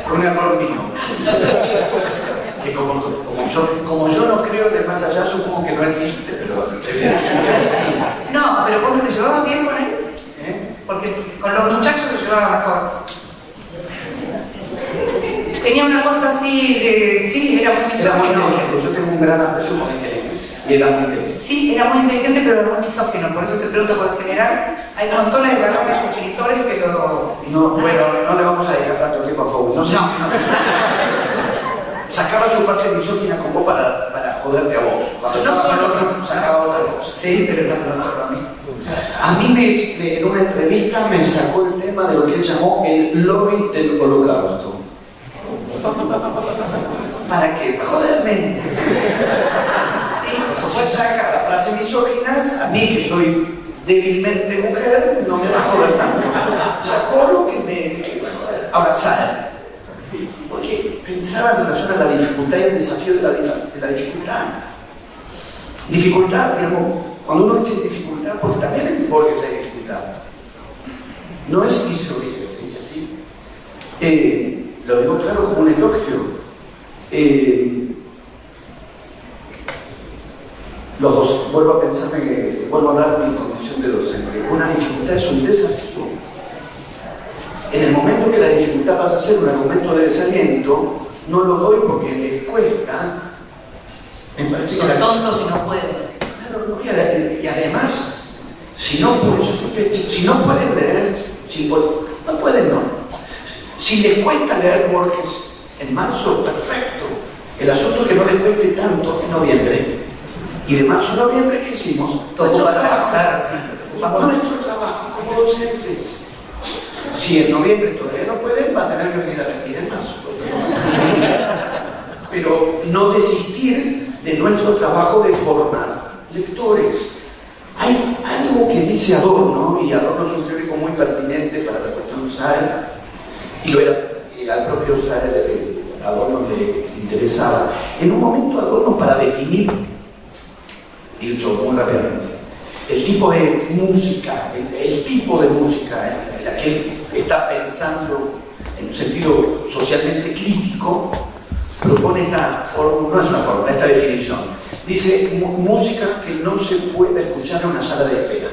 Fue un error mío. Que como yo no creo en el más allá, supongo que no existe, pero... No, pero ¿cómo te llevabas bien con él? Porque con los muchachos te llevaba mejor. Tenía una cosa así de... Sí, era muy misógino. Yo tengo un gran aprecio por la inteligencia. Y era muy inteligente. Sí, era muy inteligente, pero era muy misógino. Por eso te pregunto, por lo general, hay montones de varones escritores que lo... No, bueno, no le vamos a dedicar tanto tiempo a Fouil. No. Sacaba su parte misógina con vos para joderte a vos. Cuando no solo sacaba otra cosa. Sí, pero no solo a mí. A mí en una entrevista me sacó el tema de lo que él llamó el lobby del holocausto. ¿Para qué? Para joderme. Sí, pues saca la frase misóginas, a mí que soy débilmente mujer, no me va a joder tanto. Sacó lo que me va a joder. Ahora, Saer, porque pensaba en relación a la dificultad y el desafío de la dificultad. Dificultad, digamos, cuando uno dice dificultad, porque también en Borges hay dificultad. No es eso, se dice así. Lo digo claro como un elogio. Los dos, vuelvo a pensarme que, vuelvo a hablar de mi condición de docente. Una dificultad es un desafío. En el momento que la dificultad pasa a ser un argumento de desaliento, no lo doy porque les cuesta. Me parece Son tontos y no pueden. Claro, y además, si no pueden leer, no pueden, no. Si les cuesta leer Borges en marzo, perfecto. El asunto es que no les cueste tanto en noviembre. Y de marzo a noviembre, ¿qué hicimos? Nuestro trabajo como docentes. Si en noviembre todavía no pueden, va a tener que venir a rendir en marzo. Pero no desistir de nuestro trabajo de formar lectores. Hay algo que dice Adorno, y Adorno es un teórico muy pertinente para la cuestión Saer, y lo era, y al propio Saer Adorno le interesaba. En un momento Adorno, para definir, dicho muy rápidamente, el tipo de música, el tipo de música en la que él está pensando en un sentido socialmente crítico, propone esta fórmula, no es una fórmula, esta definición. Dice, música que no se pueda escuchar en una sala de espera.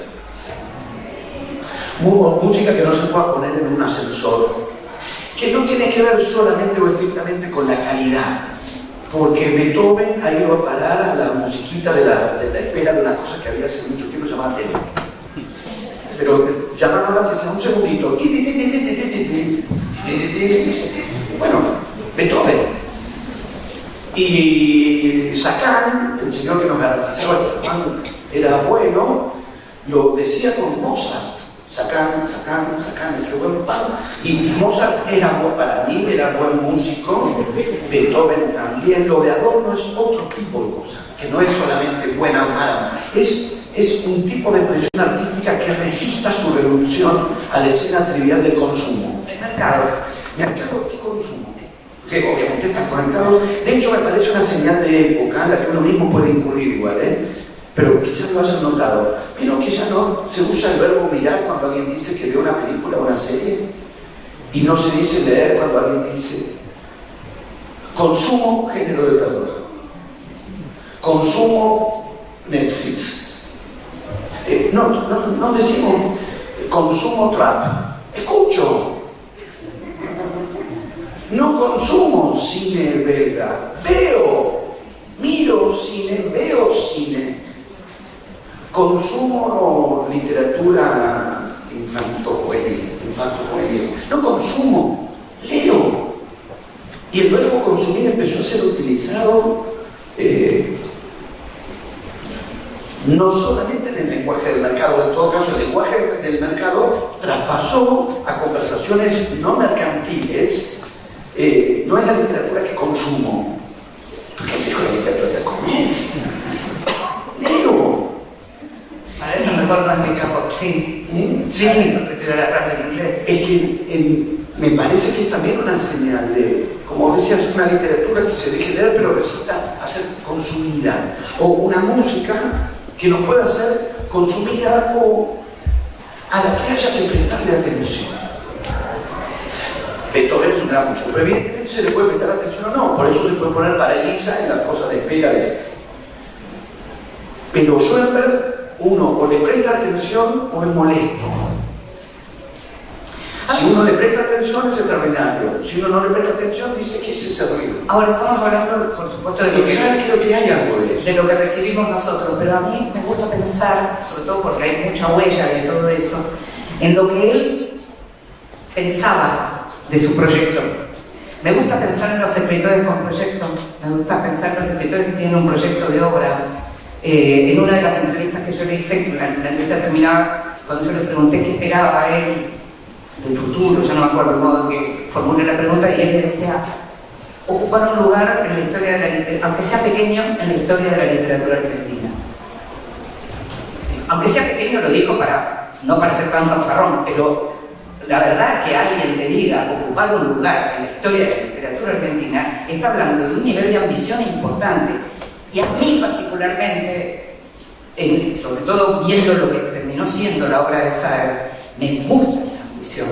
Música que no se pueda poner en un ascensor. Que no tiene que ver solamente o estrictamente con la calidad. Porque Beethoven ha ido a parar a la musiquita de la espera de una cosa que había hace mucho tiempo llamada tele. Pero llamaba, decía, un segundito. Bueno, Beethoven. Y Sacán, el señor que nos garantizaba que Sacán era bueno, lo decía con Mozart. sacan, ese buen pan. Y Mozart para mí era buen músico, Beethoven también. Lo de Adorno es otro tipo de cosa, que no es solamente buena o mala, es un tipo de expresión artística que resista su reducción a la escena trivial del consumo. El mercado. ¿Mercado qué consumo? Que obviamente están conectados. De hecho, me parece una señal de época en la que uno mismo puede incurrir igual, pero quizás lo hayas notado. Pero que ya no se usa el verbo mirar cuando alguien dice que ve una película o una serie, y no se dice leer cuando alguien dice consumo género de terror, consumo Netflix. No decimos consumo trap, escucho. No consumo cine belga, miro cine, veo cine. Consumo literatura infanto-juvenil. No consumo, leo. Y el verbo consumir empezó a ser utilizado no solamente en el lenguaje del mercado, en todo caso el lenguaje del mercado traspasó a conversaciones no mercantiles. No es la literatura que consumo. ¿Por qué se con la literatura que comes? Leo. Para eso mejor no es mi capo. Sí. Sí. Para eso prefiero la frase en inglés. Es que me parece que es también una señal de, como decías, una literatura que se deje leer pero resista a ser consumida. O una música que nos pueda ser consumida o a la que haya que prestarle atención. Beethoven es un gran músico, pero evidentemente se le puede prestar atención o no, por eso se puede poner para Elisa en las cosas de espera de... Pero Schoenberg, uno o le presta atención o es molesto. Si uno le presta atención es extraordinario, si uno no le presta atención dice que es ese ruido. Ahora estamos hablando, por supuesto, Creo que hay algo de eso. De lo que recibimos nosotros, pero a mí me gusta pensar, sobre todo porque hay mucha huella de todo eso, en lo que él pensaba de su proyecto. Me gusta pensar en los escritores con proyectos, me gusta pensar en los escritores que tienen un proyecto de obra. En una de las entrevistas que yo le hice, la entrevista terminaba cuando yo le pregunté qué esperaba a él del futuro, ya no me acuerdo el modo que formulé la pregunta, y él me decía, ocupar un lugar en la historia de la literatura, aunque sea pequeño, en la historia de la literatura argentina. Aunque sea pequeño, lo dijo no para ser tan fanfarrón, pero la verdad que alguien te diga ocupar un lugar en la historia de la literatura argentina está hablando de un nivel de ambición importante. Y a mí particularmente, sobre todo viendo lo que terminó siendo la obra de Saer, me gusta esa ambición,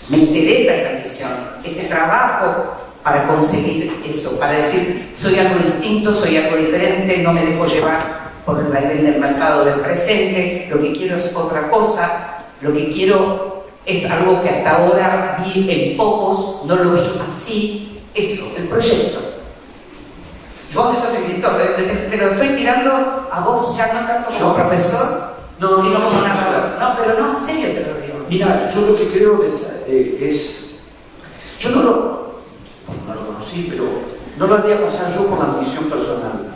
me interesa esa ambición, ese trabajo para conseguir eso, para decir soy algo distinto, soy algo diferente, no me dejo llevar por el vaivén del mercado del presente, lo que quiero es otra cosa, lo que quiero es algo que hasta ahora vi en pocos, no lo vi así, eso, el proyecto. Vos que sos escritor, te lo estoy tirando a vos ya no tanto como profesor, sino como narrador. No, pero no, en serio te lo digo. Mira, yo lo que creo es yo no lo conocí, pero no lo haría pasar yo por la ambición personal,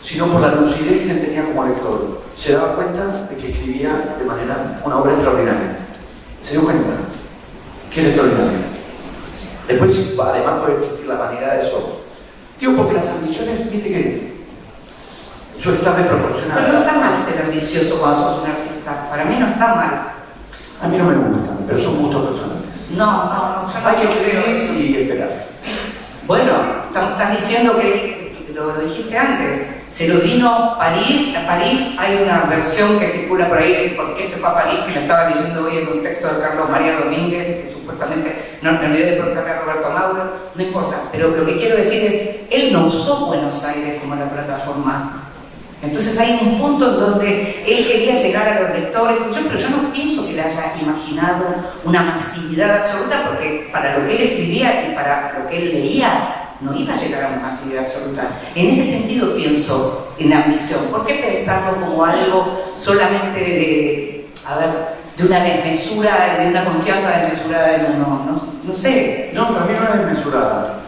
sino por la lucidez que él tenía como lector. Se daba cuenta de que escribía de manera una obra extraordinaria. Se dio cuenta que era extraordinaria. Después, además, puede existir la vanidad de eso. Digo, porque las ambiciones, viste que suele estar desproporcionada. Pero no está mal ser ambicioso cuando sos un artista. Para mí no está mal. A mí no me gustan, pero son gustos personales. No, yo no hay que creo escribir eso. y esperar. Bueno, estás diciendo que lo dijiste antes. Cerodino, París. A París hay una versión que circula por ahí de por qué se fue a París, que la estaba leyendo hoy en un texto de Carlos María Domínguez, que supuestamente, no me olvidé de preguntarle a Roberto Mauro, no importa. Pero lo que quiero decir es, él no usó Buenos Aires como la plataforma. Entonces hay un punto en donde él quería llegar a los lectores, pero yo no pienso que le haya imaginado una masividad absoluta, porque para lo que él escribía y para lo que él leía, no iba a llegar a una masividad absoluta. En ese sentido pienso en ambición. ¿Por qué pensarlo como algo solamente de una desmesura, de una confianza desmesurada en uno? No sé. No, para mí no es desmesurada.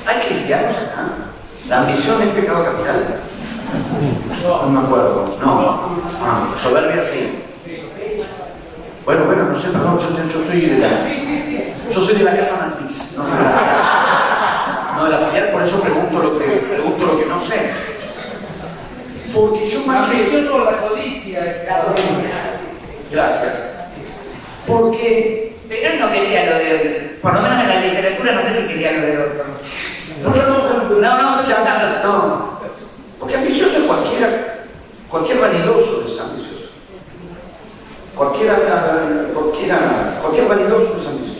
Hay cristianos acá. La ambición es pecado capital. No me acuerdo. No. Soberbia sí. Bueno, no sé, perdón, yo soy de la... Yo soy de la casa matriz, no de la filial, por eso pregunto lo que no sé. Porque yo más que... Ambición por la codicia. Gracias. Porque... Pero él no quería lo de... Por lo menos en la literatura no sé si quería lo del otro. No, estoy pensando. No. Porque ambicioso es cualquier vanidoso es ambicioso. Cualquier vanidoso es ambicioso.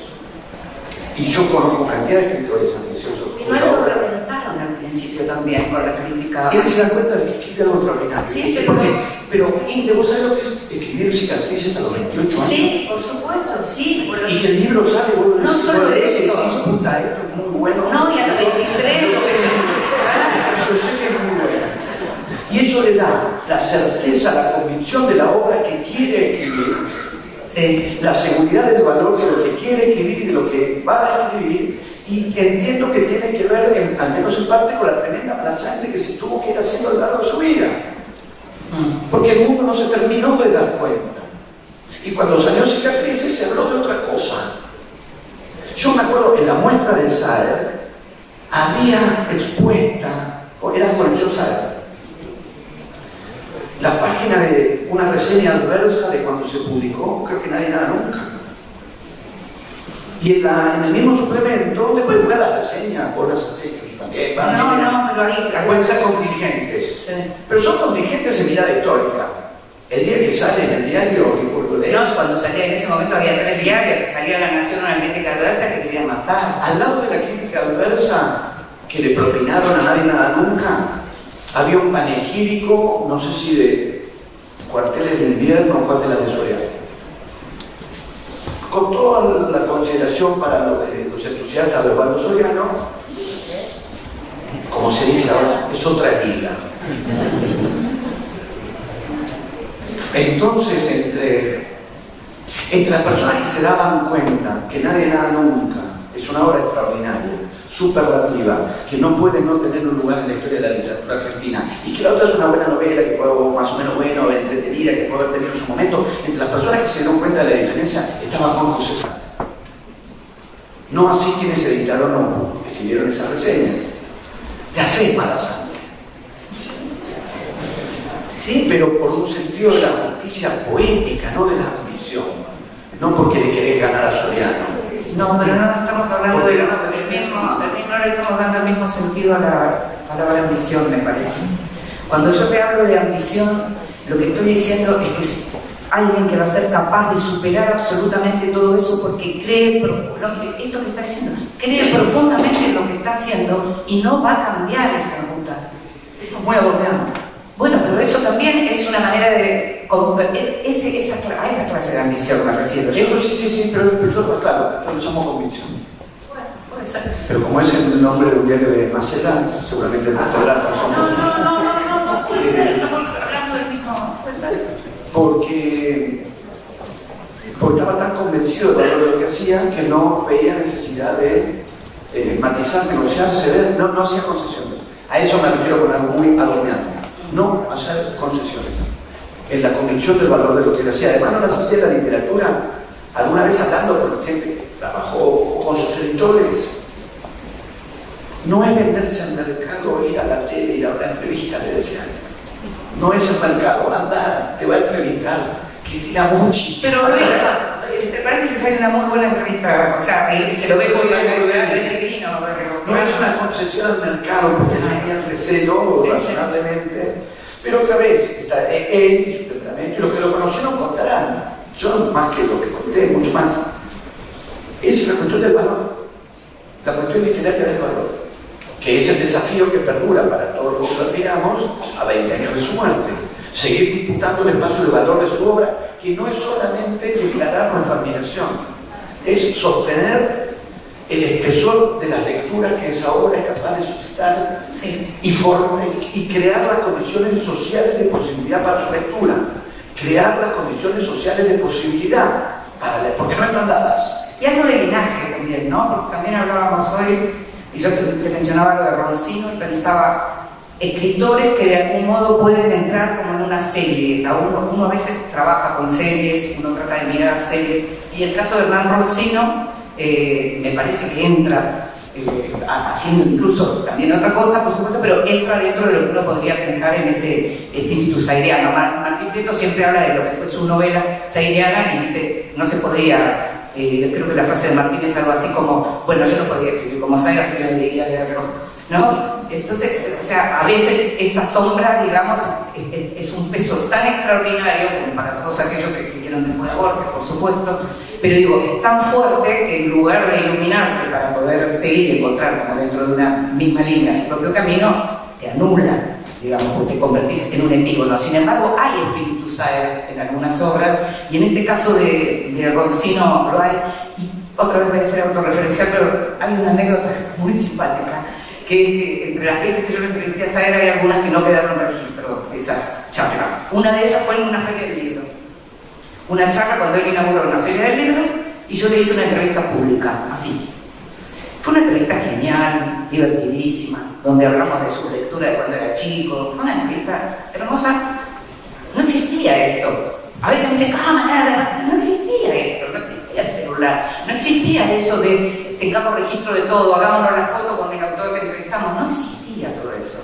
Y yo conozco cantidad de escritores ambiciosos. Y no lo reventaron al principio también con la crítica. Él se da cuenta de que escribe algo extraordinario. Sí, pero Inde, ¿vos sabés lo que es escribir Cicatrices a los 28 años? Sí, por supuesto, sí. Y que el libro sale, vos no solo eso. Puta, esto es muy bueno. No, y a los 23, yo sé que es muy bueno. Y eso le da la certeza, la convicción de la obra que quiere escribir. Sí. La seguridad del valor de lo que quiere escribir y de lo que va a escribir, y entiendo que tiene que ver, al menos en parte, con la tremenda malasaña que se tuvo que ir haciendo a lo largo de su vida. Porque el mundo no se terminó de dar cuenta. Y cuando salió Cicatrices se habló de otra cosa. Yo me acuerdo, en la muestra del Saer había expuesta, era colección Saer, la página de una reseña adversa de cuando se publicó, creo que Nadie Nada Nunca. Y en el mismo suplemento, te puedes buscar las reseñas, vos las has hecho también. No, pero ahí... Pueden ser contingentes. Sí. Pero son contingentes en mirada histórica. El día que sale en el diario, y por lo lees, No, cuando salía en ese momento había 3 diarios, salía La Nación, una crítica adversa que querían matar. al lado de la crítica adversa que le propinaron a Nadie Nada Nunca, había un panegírico, no sé si de Cuarteles de Invierno o Cuarteles de Soriano. Con toda la consideración para los entusiastas de Osvaldo Soriano, como se dice ahora, es otra liga. Entonces, entre las personas que se daban cuenta que Nadie Nada Nunca es una obra extraordinaria, superlativa, que no puede no tener un lugar en la historia de la literatura argentina, y que la otra es una buena novela, que puede más o menos buena o entretenida, que puede haber tenido en su momento, entre las personas que se dieron cuenta de la diferencia estaba Juan José Sáenz. No así quienes editaron o escribieron esas reseñas. Te haces mala sangre. Sí, pero por un sentido de la justicia poética, no de la ambición. No porque le querés ganar a Soriano. No, pero no estamos hablando del mismo, no le estamos dando el mismo sentido a la palabra ambición, me parece. Cuando yo te hablo de ambición, lo que estoy diciendo es que es alguien que va a ser capaz de superar absolutamente todo eso porque cree, esto que está diciendo, cree profundamente en lo que está haciendo y no va a cambiar esa ruta. Eso es muy adornado. Bueno, pero eso también es una manera de... a esa clase de ambición me refiero. Eso sí, pero yo, claro, yo lo llamo convicción. Bueno, puede ser. Pero como es el nombre de un diario de Macelán, seguramente el tendrá razón. No, puede ser, estamos hablando del mismo... Puede ser. Porque estaba tan convencido del valor de lo que hacía que no veía necesidad de matizar, negociar, ceder, no hacía concesiones. A eso me refiero con algo muy adornado. No hacer concesiones. En la convicción del valor de lo que él hacía. Además, no las hacía la literatura, alguna vez hablando con gente que trabajó con sus editores. No es venderse al mercado, ir a la tele, ir a una entrevista, le decían. No es el mercado, anda, te va a entrevistar Cristina Mucci. Pero Luis, ¿te parece que es una muy buena entrevista? O sea, se lo ve muy bien. No es una concesión al mercado, porque él tenía el recelo razonablemente, pero otra vez, está él y su temperamento, y los que lo conocieron contarán. Yo, más que lo que conté, mucho más, es la cuestión del valor, la cuestión literaria del valor, que es el desafío que perdura para todos los que lo admiramos a 20 años de su muerte. Seguir disputando el espacio del valor de su obra, que no es solamente declarar nuestra admiración, es sostener el espesor de las lecturas que esa obra es capaz de suscitar y crear las condiciones sociales de posibilidad para su lectura, crear las condiciones sociales de posibilidad para leer, porque no están dadas. Y algo de linaje también, ¿no? Porque también hablábamos hoy, y yo te mencionaba lo de Roncino y pensaba, escritores que de algún modo pueden entrar como en una serie. Uno a veces trabaja con series, uno trata de mirar series, y el caso de Hernán Roncino me parece que entra haciendo incluso también otra cosa, por supuesto, pero entra dentro de lo que uno podría pensar en ese espíritu saireano. Martín Prieto siempre habla de lo que fue su novela saireana y dice, no se podría, creo que la frase de Martín es algo así como, bueno, yo no podría escribir como Saira, se me diría leerlo, ¿no? Entonces, o sea, a veces esa sombra, digamos, es un peso tan extraordinario como para todos aquellos que siguieron después de Borges, por supuesto, pero digo, es tan fuerte que en lugar de iluminarte para poder seguir y encontrar como dentro de una misma línea el propio camino, te anula, digamos, porque te convertís en un epígono. Sin embargo, hay espíritu Saer en algunas obras, y en este caso de Roncino lo hay, y otra vez voy a ser autorreferencial, pero hay una anécdota muy simpática, que es que entre las veces que yo le entrevisté a Saer hay algunas que no quedaron registro de esas charlas. Una de ellas fue en una feria del libro. Una charla cuando él inauguró una feria del libro y yo le hice una entrevista pública, así. Fue una entrevista genial, divertidísima, donde hablamos de su lectura de cuando era chico. Fue una entrevista hermosa. No existía esto. A veces me dicen, cámara, no existía esto, no existía el celular, no existía eso de tengamos registro de todo, hagámonos la foto con el autor que entrevistamos, no existía todo eso.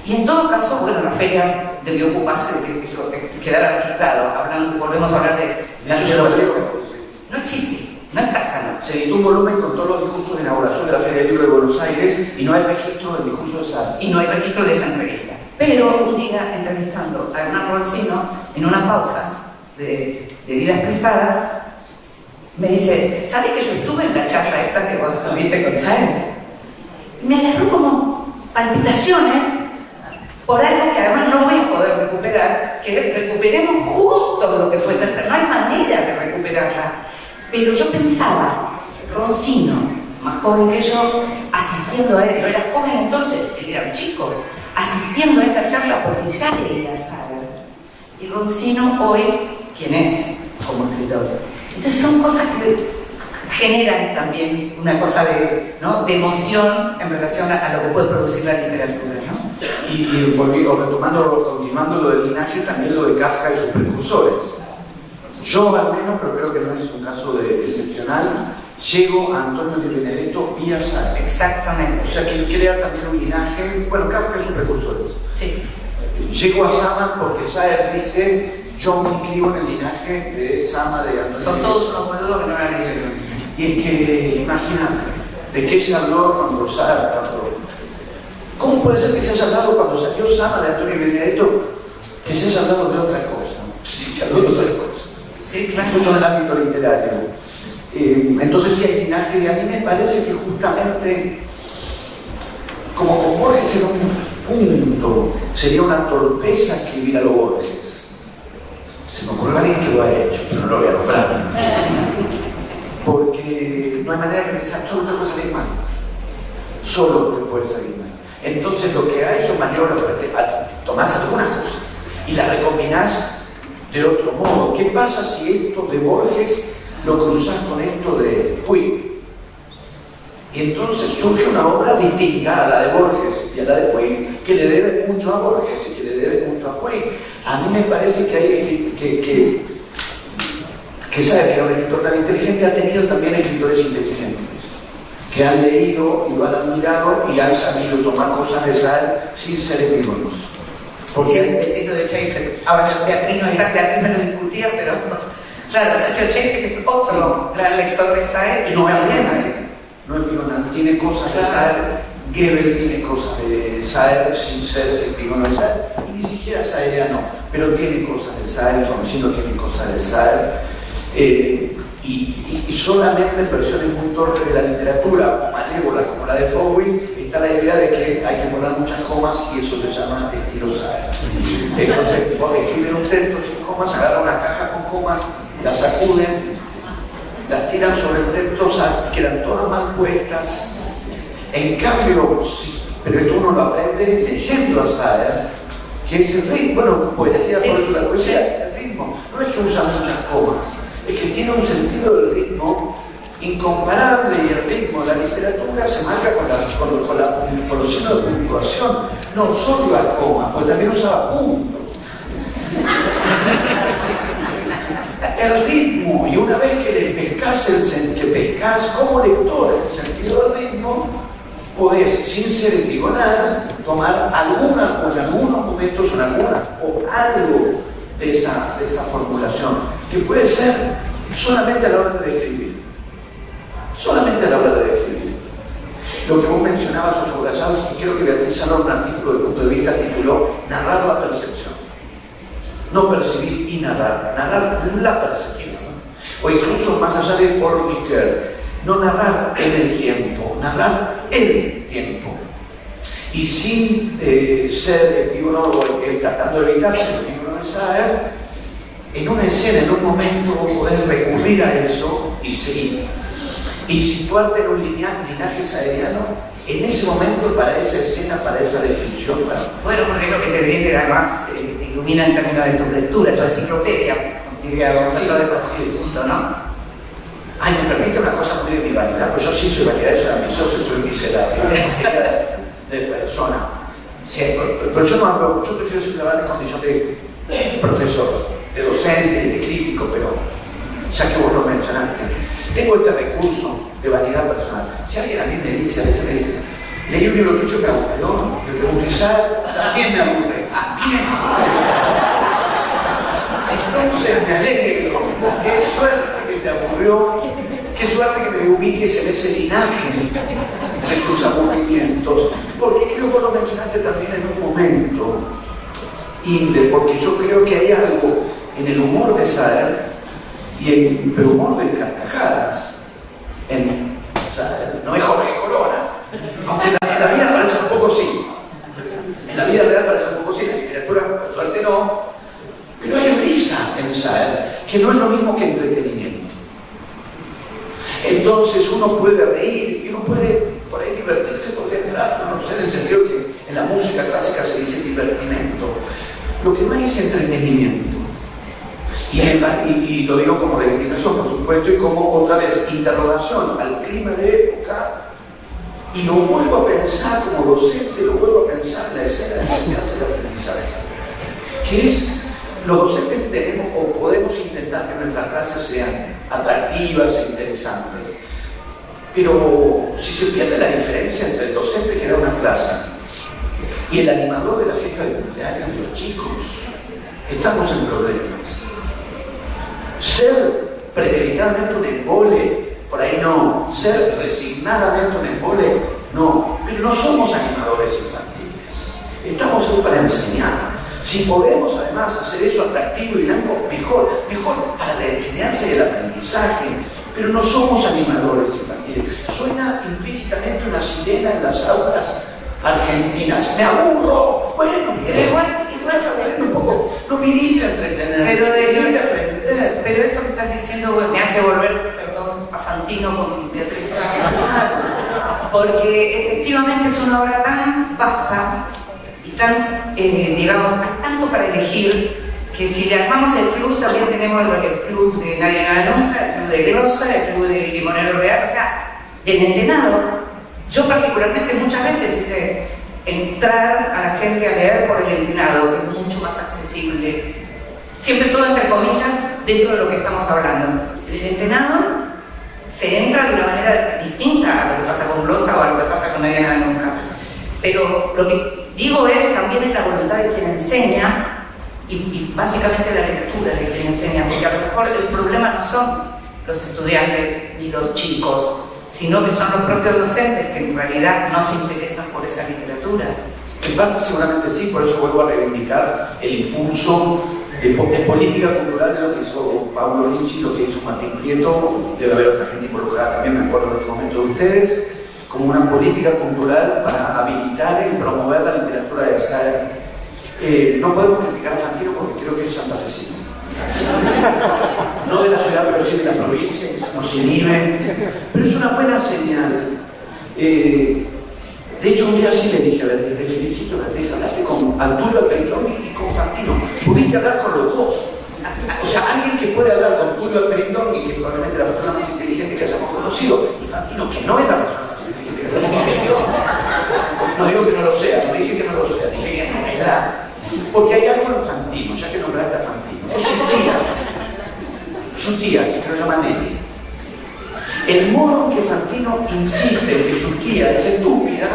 Y en todo caso, bueno, la feria debió ocuparse de que eso quedara registrado. Volvemos a hablar de la no existe, no está sano. Se editó un volumen con todos los discursos de inauguración de la Feria del Libro de Buenos Aires y no hay registro del discurso de Saer. Y no hay registro de esa entrevista. Pero un día, entrevistando a Hernán Roncino, en una pausa de Vidas Prestadas, me dice, ¿sabes que yo estuve en la charla esa que vos tuviste con Saer? Y me agarró como palpitaciones por algo que además no voy a poder recuperar, que recuperemos juntos lo que fue esa charla. No hay manera de recuperarla. Pero yo pensaba, Roncino, más joven que yo, asistiendo a él, yo era joven entonces, él era un chico, asistiendo a esa charla porque ya leía a Saer. Y Roncino hoy, ¿quién es como escritor? Entonces son cosas que generan también una cosa ¿no? de emoción en relación a lo que puede producir la literatura, ¿no? Y continuando lo del linaje, también lo de Kafka y sus precursores. Yo al menos, pero creo que no es un caso excepcional, llego a Antonio de Benedetto vía Saer. Exactamente. O sea que él crea también un linaje, bueno, Kafka y sus precursores. Sí. Llego a Sama porque Saer dice, yo me inscribo en el linaje de Sama de Antonio. Son todos unos boludos que no la leyeron. Y es que, imagínate, ¿de qué se habló cuando Saer trató? ¿Cómo puede ser que se haya hablado cuando salió Sama de Antonio Benedetto que se haya hablado de otra cosa? Si se habló de otra cosa. Sí, claro. Incluso en el ámbito literario. Entonces, si hay linaje, y a mí me parece que justamente, como con Borges en un punto, sería una torpeza escribir a los Borges. Se me ocurrió alguien que lo ha hecho, pero no lo voy a nombrar. Porque no hay manera que solo te puede salir mal. Solo te puede salir mal. Entonces lo que hay son maniobras para tomás algunas cosas y las recombinás de otro modo. ¿Qué pasa si esto de Borges lo cruzás con esto de Puig? Y entonces surge una obra distinta a la de Borges y a la de Puig, que le debe mucho a Borges y que le debe mucho a Puig. A mí me parece que hay que sabe que era un escritor tan inteligente, ha tenido también escritores inteligentes que han leído y lo han admirado y han sabido tomar cosas de Saer sin ser epígonos. Porque decirlo de Schaeffer, ahora Beatriz no está, Beatriz me lo discutía, pero claro, Sergio Schaeffer es otro gran lector de Saer y no también. No es epígonal, tiene cosas de Saer, Goebel tiene cosas de Saer sin ser epígono de Saer, y ni siquiera saeriano, pero tiene cosas de Saer, Roncino tiene cosas de Saer. Y solamente en versiones muy torpes de la literatura o malévolas como la de Froebel está la idea de que hay que poner muchas comas y eso se llama estilo Saer. Entonces, vos escriben un texto sin comas, agarran una caja con comas, las sacuden, las tiran sobre el texto, quedan todas mal puestas. En cambio, pero esto uno lo aprende leyendo a Saer, que es el ritmo, bueno, poesía, por eso la poesía, el ritmo, no es que usa muchas comas. Es que tiene un sentido del ritmo incomparable y el ritmo de la literatura se marca con los signos de puntuación, no solo la coma, porque también usaba puntos. El ritmo, y una vez que le pescas como lector el sentido del ritmo, podés, sin ser epigonal, tomar alguna, o en algunos momentos, o algo de esa formulación, que puede ser solamente a la hora de describir. Solamente a la hora de describir. Lo que vos mencionabas, Sofogayans, y creo que Beatriz Salón, un artículo del punto de vista tituló Narrar la percepción. No percibir y narrar la percepción. O incluso más allá de Paul Ricoeur, no narrar en el tiempo, narrar el tiempo. Y sin ser epígono, tratando de evitarse el epígono de Saer, en una escena, en un momento, podés recurrir a eso y seguir. Y situarte en un linaje saeriano, en ese momento, para esa escena, para esa descripción. Bueno, porque es lo que te viene, además, te ilumina en términos de tu lectura, tu enciclopedia, diría Gonzalo de punto, ¿no? Ay, me permite una cosa muy de mi vanidad, pues yo sí soy vanidad, soy ambicioso, soy miserable, de persona. Sí, pero yo no hablo, yo prefiero siempre hablar en condición de profesor, de docente, de crítico, pero ya que vos lo mencionaste, tengo este recurso de vanidad personal. Si alguien a mí me dice, a veces me dice, leí un libro tuyo que aburrió, le pregunto, ¿y sabes? También me aburre. Bien. Entonces me alegro, qué suerte que te aburrió, qué suerte que me ubiques en ese linaje de tus aburrimientos, porque creo que lo mencionaste también en un momento, Inde, porque yo creo que hay algo en el humor de Saer y en el humor de carcajadas, o sea, no es Jorge Corona, aunque en la vida parece un poco sí, en la vida real parece un poco sí, en la literatura por suerte no, pero hay risa en Saer, que no es lo mismo que entretenimiento. Entonces uno puede reír y uno puede por ahí divertirse, porque entrar, no sé, en el sentido que en la música clásica se dice divertimento. Lo que no hay es entretenimiento. Y lo digo como reivindicación, por supuesto, y como otra vez interrogación al clima de época, y lo vuelvo a pensar como docente, lo vuelvo a pensar en la escena de enseñanza y aprendizaje, que es, los docentes tenemos o podemos intentar que nuestras clases sean atractivas e interesantes, pero si se pierde la diferencia entre el docente que da una clase y el animador de la fiesta de cumpleaños de los chicos, estamos en problemas. Ser premeditadamente un embole, por ahí no. Ser resignadamente un embole, no. Pero no somos animadores infantiles. Estamos ahí para enseñar. Si podemos además hacer eso atractivo y dinámico, mejor para la enseñanza y el aprendizaje. Pero no somos animadores infantiles. Suena implícitamente una sirena en las aulas argentinas. Me aburro. Bueno, bien. Un poco, no viniste a entretener, viniste a aprender. Pero eso que estás diciendo me hace volver, perdón, a Fantino con Beatriz Salón, porque efectivamente es una obra tan vasta y tan, digamos, tanto para elegir, que si le armamos el club, también tenemos el club de Nadie Nada Nunca, el club de Glosa, el club de Limonero Real, o sea, del Entenado. Yo particularmente muchas veces hice entrar a la gente a leer por el Entenado, que es mucho más accesible. Siempre todo entre comillas, dentro de lo que estamos hablando. El Entenado se entra de una manera distinta a lo que pasa con Glosa o a lo que pasa con Nadie Nada Nunca. Pero lo que digo es también es la voluntad de quien enseña y básicamente la lectura de quien enseña, porque a lo mejor el problema no son los estudiantes ni los chicos, sino que son los propios docentes que en realidad no se interesan por esa literatura. En parte seguramente sí, por eso vuelvo a reivindicar el impulso de política cultural de lo que hizo Pablo Ricci, lo que hizo Martín Prieto, debe haber otra gente involucrada también, me acuerdo en este momento de ustedes, como una política cultural para habilitar y promover la literatura de Saer. No podemos criticar a Fantino porque creo que es santafesino. No de la ciudad, pero sí de la provincia, nos inhibe, pero es una buena señal. De hecho, un día sí le dije a Beatriz, te felicito, Beatriz, hablaste con Arturo Peironi y con Fantino, pudiste hablar con los dos. O sea, alguien que puede hablar con Tulio Almerindón y que probablemente la persona más inteligente que hayamos conocido, y Fantino, que no es la persona más inteligente que hayamos conocido, no digo que no lo sea, no dije que no lo sea, dije que no era. Porque hay algo en Fantino, ya que nombraste a Fantino, es su tía, que creo que se llama Nelly. El modo en que Fantino insiste en que su tía es estúpida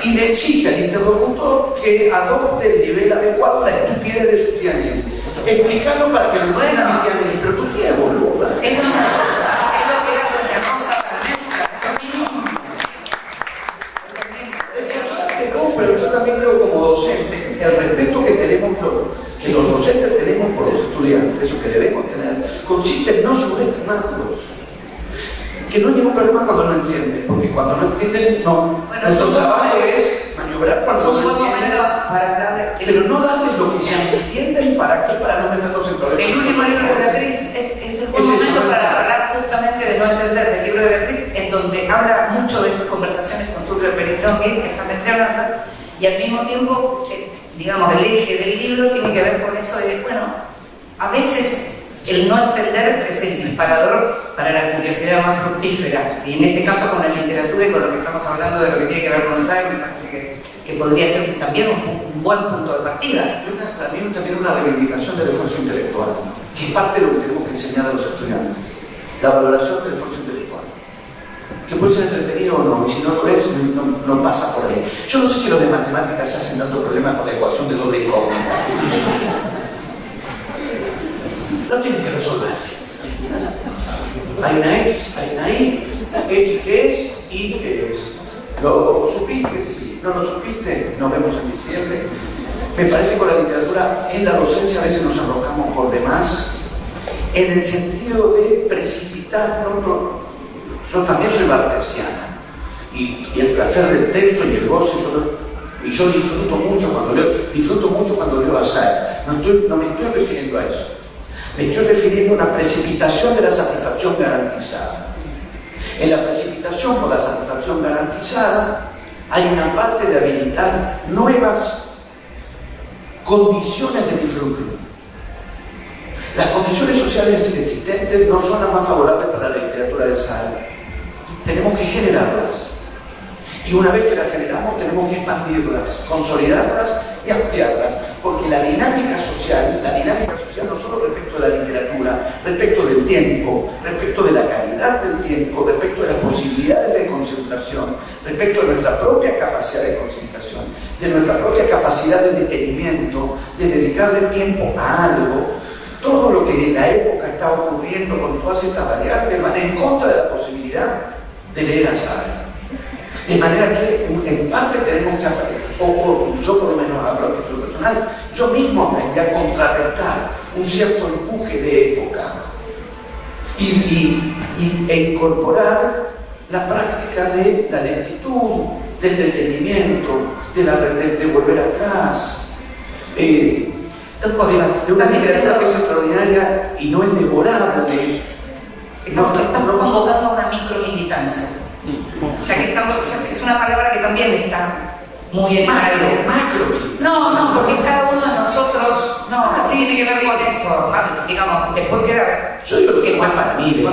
y le exige al interlocutor que adopte el nivel adecuado a la estupidez de su tía Nelly. Explicarlo para que lo entienda mi tía Nelly, pero tu tía es boluda. Es Doña Rosa, es lo que era Doña Rosa Carmencha, lo mismo. Pero yo también creo como docente, el respeto que tenemos, que los docentes tenemos por los estudiantes, o que debemos tener, consiste en no subestimarlos. Que no hay ningún problema cuando no entienden, porque cuando no entienden, no. Bueno, nuestro trabajo es maniobrar cuando no entienden, pero no darles lo que ya entienden para qué, para no meternos en problemas. El último libro de Beatriz es el buen momento para hablar justamente de no entender del libro de Beatriz, en donde habla mucho de estas conversaciones con Tulio Almerindón que está mencionando, y al mismo tiempo, digamos, el eje del libro tiene que ver con eso de, bueno, a veces el no entender es el disparador para la curiosidad más fructífera, y en este caso con la literatura y con lo que estamos hablando de lo que tiene que ver con SAE, me parece que podría ser también un buen punto de partida. Para mí también una reivindicación del esfuerzo intelectual, que es parte de lo que tenemos que enseñar a los estudiantes, la valoración del esfuerzo intelectual, que puede ser entretenido o no, y si no lo es, no pasa por ahí. Yo no sé si los de matemáticas se hacen dando problemas con la ecuación de doble incógnita. No tienen que resolver. Hay una X, hay una Y, X que es, Y que es. ¿Lo supiste? Sí. ¿No lo supiste? Nos vemos en diciembre. Me parece que con la literatura en la docencia a veces nos enroscamos por demás, en el sentido de precipitarnos. Yo también soy bartesiana, y el placer del texto y el goce, yo disfruto mucho cuando leo a SAE. No me estoy refiriendo a eso. Me estoy refiriendo a una precipitación de la satisfacción garantizada. En la precipitación por la satisfacción garantizada hay una parte de habilitar nuevas condiciones de disfrute. Las condiciones sociales existentes no son las más favorables para la literatura del SAE. Tenemos que generarlas. Y una vez que las generamos, tenemos que expandirlas, consolidarlas y ampliarlas. Porque la dinámica social no solo respecto de la literatura, respecto del tiempo, respecto de la calidad del tiempo, respecto de las posibilidades de concentración, respecto de nuestra propia capacidad de concentración, de nuestra propia capacidad de detenimiento, de dedicarle tiempo a algo, todo lo que en la época está ocurriendo con todas estas variables van en contra de la posibilidad de leer a SAE. De manera que en parte tenemos que aprender, o yo por lo menos hablo a título personal, yo mismo aprendí a contrarrestar un cierto empuje de época e incorporar la práctica de la lentitud, del detenimiento, de volver atrás, Dos cosas. de una literatura que es extraordinaria y no es devorable. Estamos convocando a una micromilitancia. Ya que es una palabra que también está muy en aire. No, porque cada uno de nosotros, sí tiene que ver con eso. Digamos, después queda. Yo digo que más para mí, pero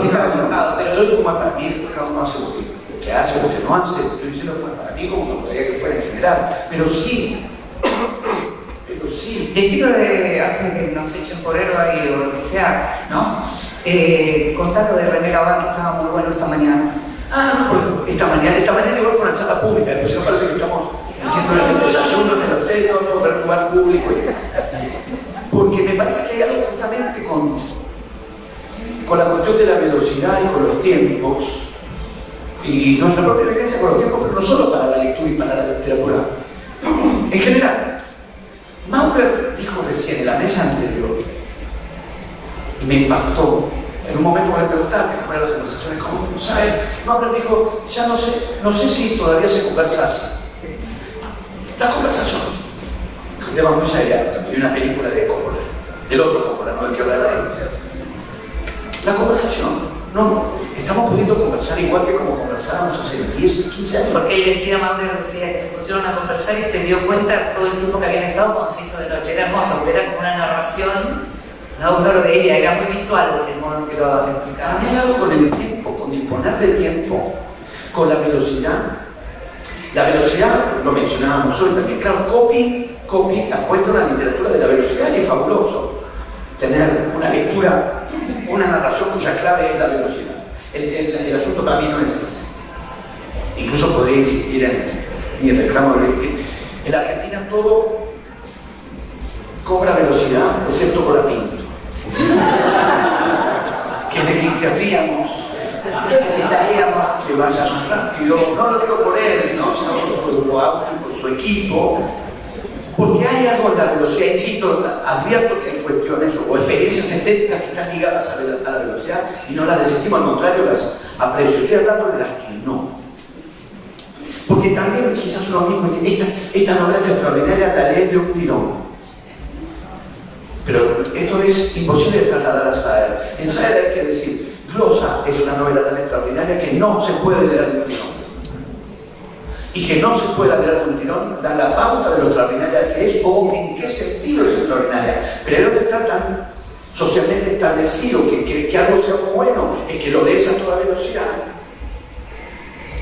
yo digo más para mí, después cada uno hace lo que hace, lo que no hace. Estoy diciendo más para mí como me gustaría que fuera en general. Pero sí. Decido antes de que nos echen por héroe o lo que sea, ¿no? Contar lo de René Gabán, que estaba muy bueno esta mañana. No, esta mañana igual fue una charla pública, entonces no parece que estamos diciendo el desayuno en el hotel, no ver lugar público. Porque me parece que hay algo justamente con la cuestión de la velocidad y con los tiempos, y nuestra propia vivencia con los tiempos, pero no solo para la lectura y para la literatura. En general, Maurer dijo recién en la mesa anterior, y me impactó. En un momento me preguntaste cómo eran las conversaciones con SAE. Maurer dijo, ya no sé si todavía se conversa así. La conversación, que es un tema muy serio, también hay una película de Coppola, del otro Coppola, no el que habla de él. La conversación no, estamos pudiendo conversar igual que como conversábamos hace 10, 15 años. Porque él decía, Mauro decía que se pusieron a conversar y se dio cuenta todo el tiempo que habían estado cuando se hizo de noche. Era hermoso, era como una narración, no, uno lo veía, era muy visual el modo en que lo explicaba. A mí hay algo con el tiempo, con disponer de tiempo, con la velocidad. La velocidad, lo mencionábamos hoy también, claro, Copy apuesta a la literatura de la velocidad y es fabuloso tener una lectura, una narración cuya clave es la velocidad. El asunto para mí no es ese. Incluso podría insistir en mi reclamo de decir, en la Argentina todo cobra velocidad, excepto Colapinto. Que es de quien querríamos necesitaríamos que vaya más rápido. No lo digo por él, ¿no? Sino por su auto y por su equipo. Porque hay algo en la velocidad, insisto, advierto que hay cuestiones o experiencias estéticas que están ligadas a la velocidad y no las desestimo, al contrario, las aprecio. Estoy hablando de las que no. Porque también quizás uno mismo dice, esta novela es extraordinaria, la ley de un tirón. Pero esto es imposible de trasladar a Saer. En Saer hay que decir, Glosa es una novela tan extraordinaria que no se puede leer de un tirón. Y que no se pueda leer de un tirón da la pauta de lo extraordinaria que es o en qué sentido es extraordinaria. Pero ¿dónde está tan socialmente establecido que algo sea bueno? Es que lo lees a toda velocidad.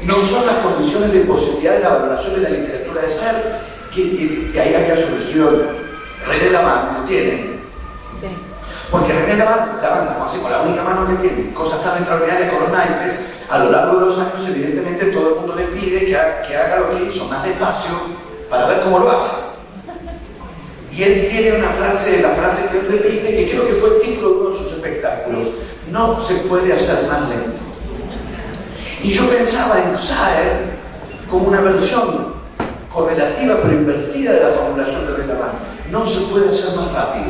No son las condiciones de posibilidad de la valoración de la literatura de Saer que ahí haya surgido René Lavand, ¿lo tienen? sí. Porque René Lavand, como así con la única mano que tiene, cosas tan extraordinarias con los naipes, a lo largo de los años evidentemente todo el mundo le pide que haga lo que hizo, más despacio, para ver cómo lo hace. Y él tiene una frase, la frase que él repite, que creo que fue el título de uno de sus espectáculos: no se puede hacer más lento. Y yo pensaba en Saer como una versión correlativa pero invertida de la formulación de René Lavand. No se puede hacer más rápido.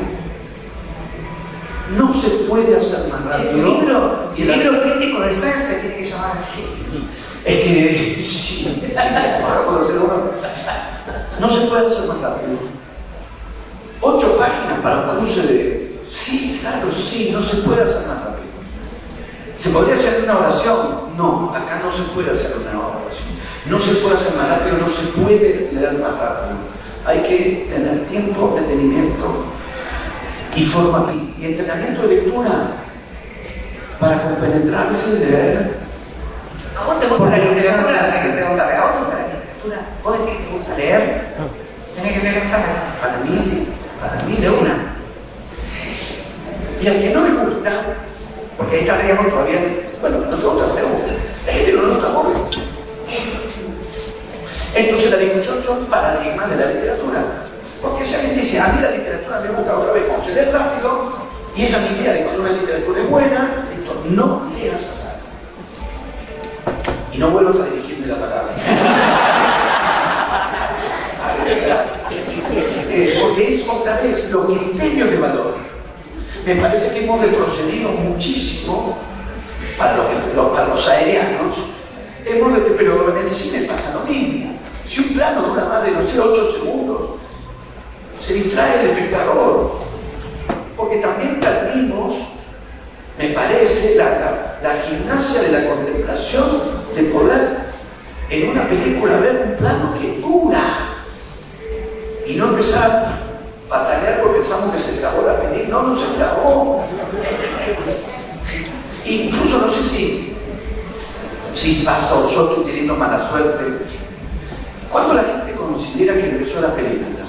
No se puede hacer más rápido. El libro crítico de Saer se tiene que llamar así. Es que sí, no se puede hacer más rápido. 8 páginas para un cruce de... Sí, claro, sí, no se puede hacer más rápido. ¿Se podría hacer una oración? No, acá no se puede hacer una oración. No se puede hacer más rápido, no se puede leer más rápido. Hay que tener tiempo, detenimiento y entrenamiento de lectura para compenetrarse y leer. ¿A vos te gusta la literatura? Hay que preguntarle, ¿a vos te gusta la literatura? ¿Vos decís que te gusta leer? Tenés que leer el examen. Para mí, sí. Para mí, de una. Y al que no le gusta, porque ahí estaríamos todavía, bueno, no te gusta, te gusta. Hay gente que no le gusta joven. Entonces la discusión son paradigmas de la literatura. Porque si alguien dice, a mí la literatura me gusta otra vez, como se lee rápido, y esa es mi idea de cuando una literatura es buena, entonces no leas a Saer. Y no vuelvas a dirigirme la palabra. Porque es otra vez los criterios de valor. Me parece que hemos retrocedido muchísimo para los saerianos, pero en el cine pasa lo mismo. Si un plano dura más de, 8 segundos, se distrae el espectador. Porque también perdimos, me parece, la gimnasia de la contemplación, de poder en una película ver un plano que dura y no empezar a patalear porque pensamos que se acabó la película. No se acabó. Incluso no sé si pasa o yo estoy teniendo mala suerte. Cuando la gente considera que empezó la película,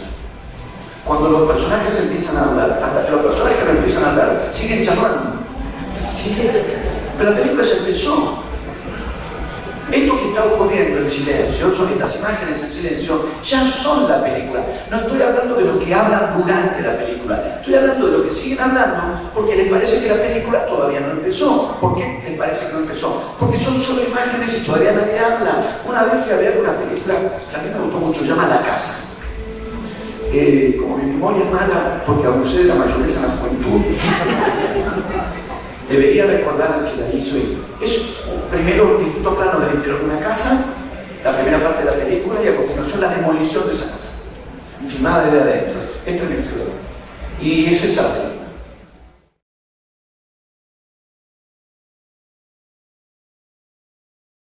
cuando los personajes empiezan a hablar, hasta que los personajes no empiezan a hablar, siguen charlando. Pero la película se empezó. Esto que está ocurriendo en silencio, son estas imágenes en silencio, ya son la película. No estoy hablando de lo que hablan durante la película, estoy hablando de lo que siguen hablando porque les parece que la película todavía no empezó. ¿Por qué les parece que no empezó? Porque son solo imágenes y todavía nadie habla. Una vez fui a ver una película que a mí me gustó mucho, se llama La Casa. Como mi memoria es mala, porque abusé de la mayonesa en la juventud, debería recordar al que la hizo. Es primero un distinto plano del interior de una casa, la primera parte de la película, y a continuación la demolición de esa casa, filmada desde adentro. Esto es mi ciudad. Y es esa película.